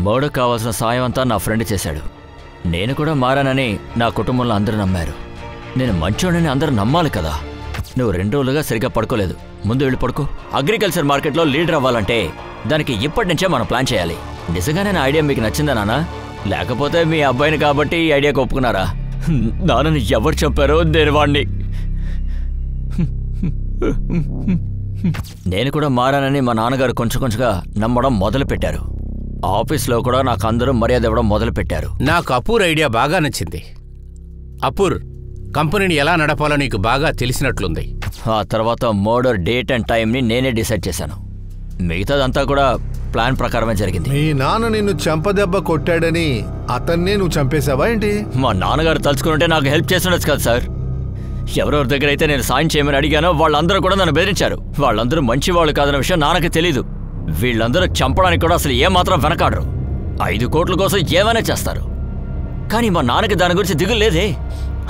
మర్డర్కి కావాల్సిన సాయం అంతా నా ఫ్రెండ్ చేశాడు. నేను కూడా మారానని నా కుటుంబంలో అందరూ నమ్మారు. నేను మంచోడని అందరూ నమ్మాలి కదా. నువ్వు 2 రోజులుగా సరిగ్గా పడుకోలేదు. ముందు వెళ్ళి పడుకో. అగ్రికల్చర్ మార్కెట్లో లీడర్ అవ్వాలంటే దానికి ఇప్పటి నుంచే మనం ప్లాన్ చేయాలి. నిజంగానే నా ఐడియా మీకు నచ్చిందా నాన్న? లేకపోతే మీ అబ్బాయిని కాబట్టి ఈ ఐడియాకి ఒప్పుకున్నారా? నాన్నని ఎవరు చంపారో నేను వాడిని. నేను కూడా మారానని మా నాన్నగారు కొంచెం కొంచెంగా నమ్మడం మొదలుపెట్టారు. ఆఫీస్లో కూడా నాకు అందరూ మర్యాద ఇవ్వడం మొదలుపెట్టారు.
నాకు అపూర్ ఐడియా బాగా నచ్చింది. అపూర్, కంపెనీని ఎలా నడపాలో నీకు బాగా తెలిసినట్లుంది.
ఆ తర్వాత మర్డర్ డేట్ అండ్ టైంని నేనే డిసైడ్ చేశాను. మిగతాదంతా కూడా ప్లాన్ ప్రకారమే జరిగింది.
మీ నాన్న నిన్ను చెంపదెబ్బ కొట్టాడని అతన్నే నువ్వు చంపేశావా ఏంటి?
మా నాన్నగారు తలుచుకుంటే నాకు హెల్ప్ చేస్తుండొచ్చు కదా సార్. ఎవరెవరి దగ్గర అయితే నేను సాయం చేయమని అడిగానో వాళ్ళందరూ కూడా నన్ను బెదిరించారు. వాళ్ళందరూ మంచి వాళ్ళు కాదన్న విషయం నాన్నకి తెలీదు. వీళ్ళందరూ చంపడానికి కూడా అసలు ఏమాత్రం వెనకాడరు. 5 కోట్ల కోసం ఏమైనా చేస్తారు. కానీ మా నాన్నకి దాని గురించి దిగులు లేదే.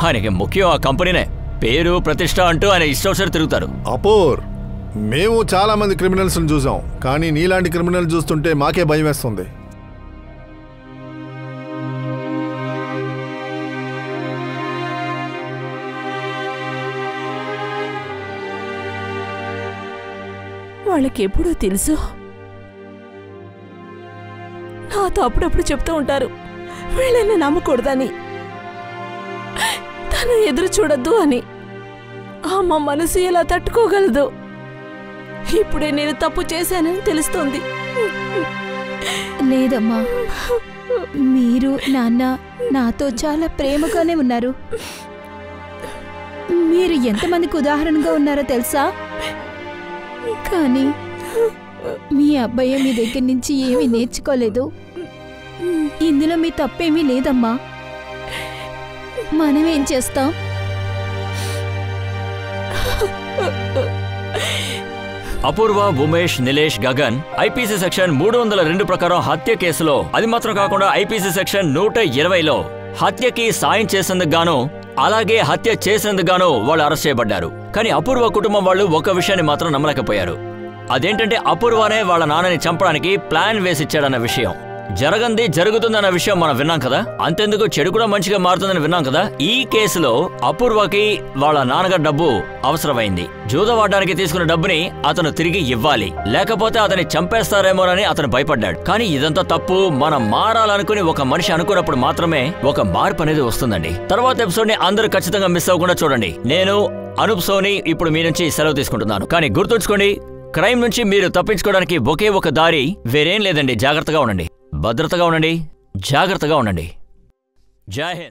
ఆయనకి ముఖ్యం ఆ కంపెనీనే. పేరు ప్రతిష్ట అంటూ ఆయన ఇష్టం తిరుగుతారు.
అపూర్, మేము చాలా మంది క్రిమినల్స్ని చూసాం, కానీ నీలాంటి క్రిమినల్ చూస్తుంటే మాకే భయం వేస్తుంది.
వాళ్ళకి ఎప్పుడూ తెలుసు. నాతో అప్పుడప్పుడు చెప్తూ ఉంటారు వీళ్ళని నమ్మకూడదని, తను ఎదురు చూడొద్దు అని. అమ్మ మనసు ఎలా తట్టుకోగలదు? ఇప్పుడే నేను తప్పు చేశానని తెలుస్తోంది.
లేదమ్మా, మీరు నాన్న నాతో చాలా ప్రేమగానే ఉన్నారు. మీరు ఎంతమందికి ఉదాహరణగా ఉన్నారో తెలుసా? కానీ మీ అబ్బాయి మీ దగ్గర నుంచి ఏమీ నేర్చుకోలేదు. ఇందులో మీ తప్పేమీ లేదమ్మా. మనమేం చేస్తాం?
అపూర్వ, ఉమేష్, నిలేష్, గగన్ ఐపీసీ సెక్షన్ 302 ప్రకారం హత్య కేసులో, అది మాత్రం కాకుండా ఐపీసీ సెక్షన్ 120లో హత్యకి సాయం చేసేందుకు గాను అలాగే హత్య చేసేందుకు వాళ్ళు అరెస్ట్ చేయబడ్డారు. కానీ అపూర్వ కుటుంబం వాళ్ళు ఒక విషయాన్ని మాత్రం నమ్మలేకపోయారు. అదేంటంటే అపూర్వనే వాళ్ళ నాన్నని చంపడానికి ప్లాన్ వేసిచ్చాడన్న విషయం. జరగంది జరుగుతుందన్న విషయం మనం విన్నాం కదా, అంతెందుకు చెడు కూడా మంచిగా మారుతుందని విన్నాం కదా. ఈ కేసులో అపూర్వకి వాళ్ళ నాన్నగారు డబ్బు అవసరమైంది. జూదవాడడానికి తీసుకున్న డబ్బుని అతను తిరిగి ఇవ్వాలి, లేకపోతే అతన్ని చంపేస్తారేమోనని అతను భయపడ్డాడు. కానీ ఇదంతా తప్పు. మనం మారాలనుకుని ఒక మనిషి అనుకున్నప్పుడు మాత్రమే ఒక మార్పు అనేది వస్తుందండి. తర్వాత ఎపిసోడ్ ని అందరూ ఖచ్చితంగా మిస్ అవ్వకుండా చూడండి. నేను అనూప్ సోని ఇప్పుడు మీ నుంచి సెలవు తీసుకుంటున్నాను. కానీ గుర్తుంచుకోండి, క్రైమ్ నుంచి మీరు తప్పించుకోవడానికి ఒకే ఒక దారి, వేరేం లేదండి. జాగ్రత్తగా ఉండండి, భద్రతగా ఉండండి, జాగ్రత్తగా ఉండండి. జై హింద్.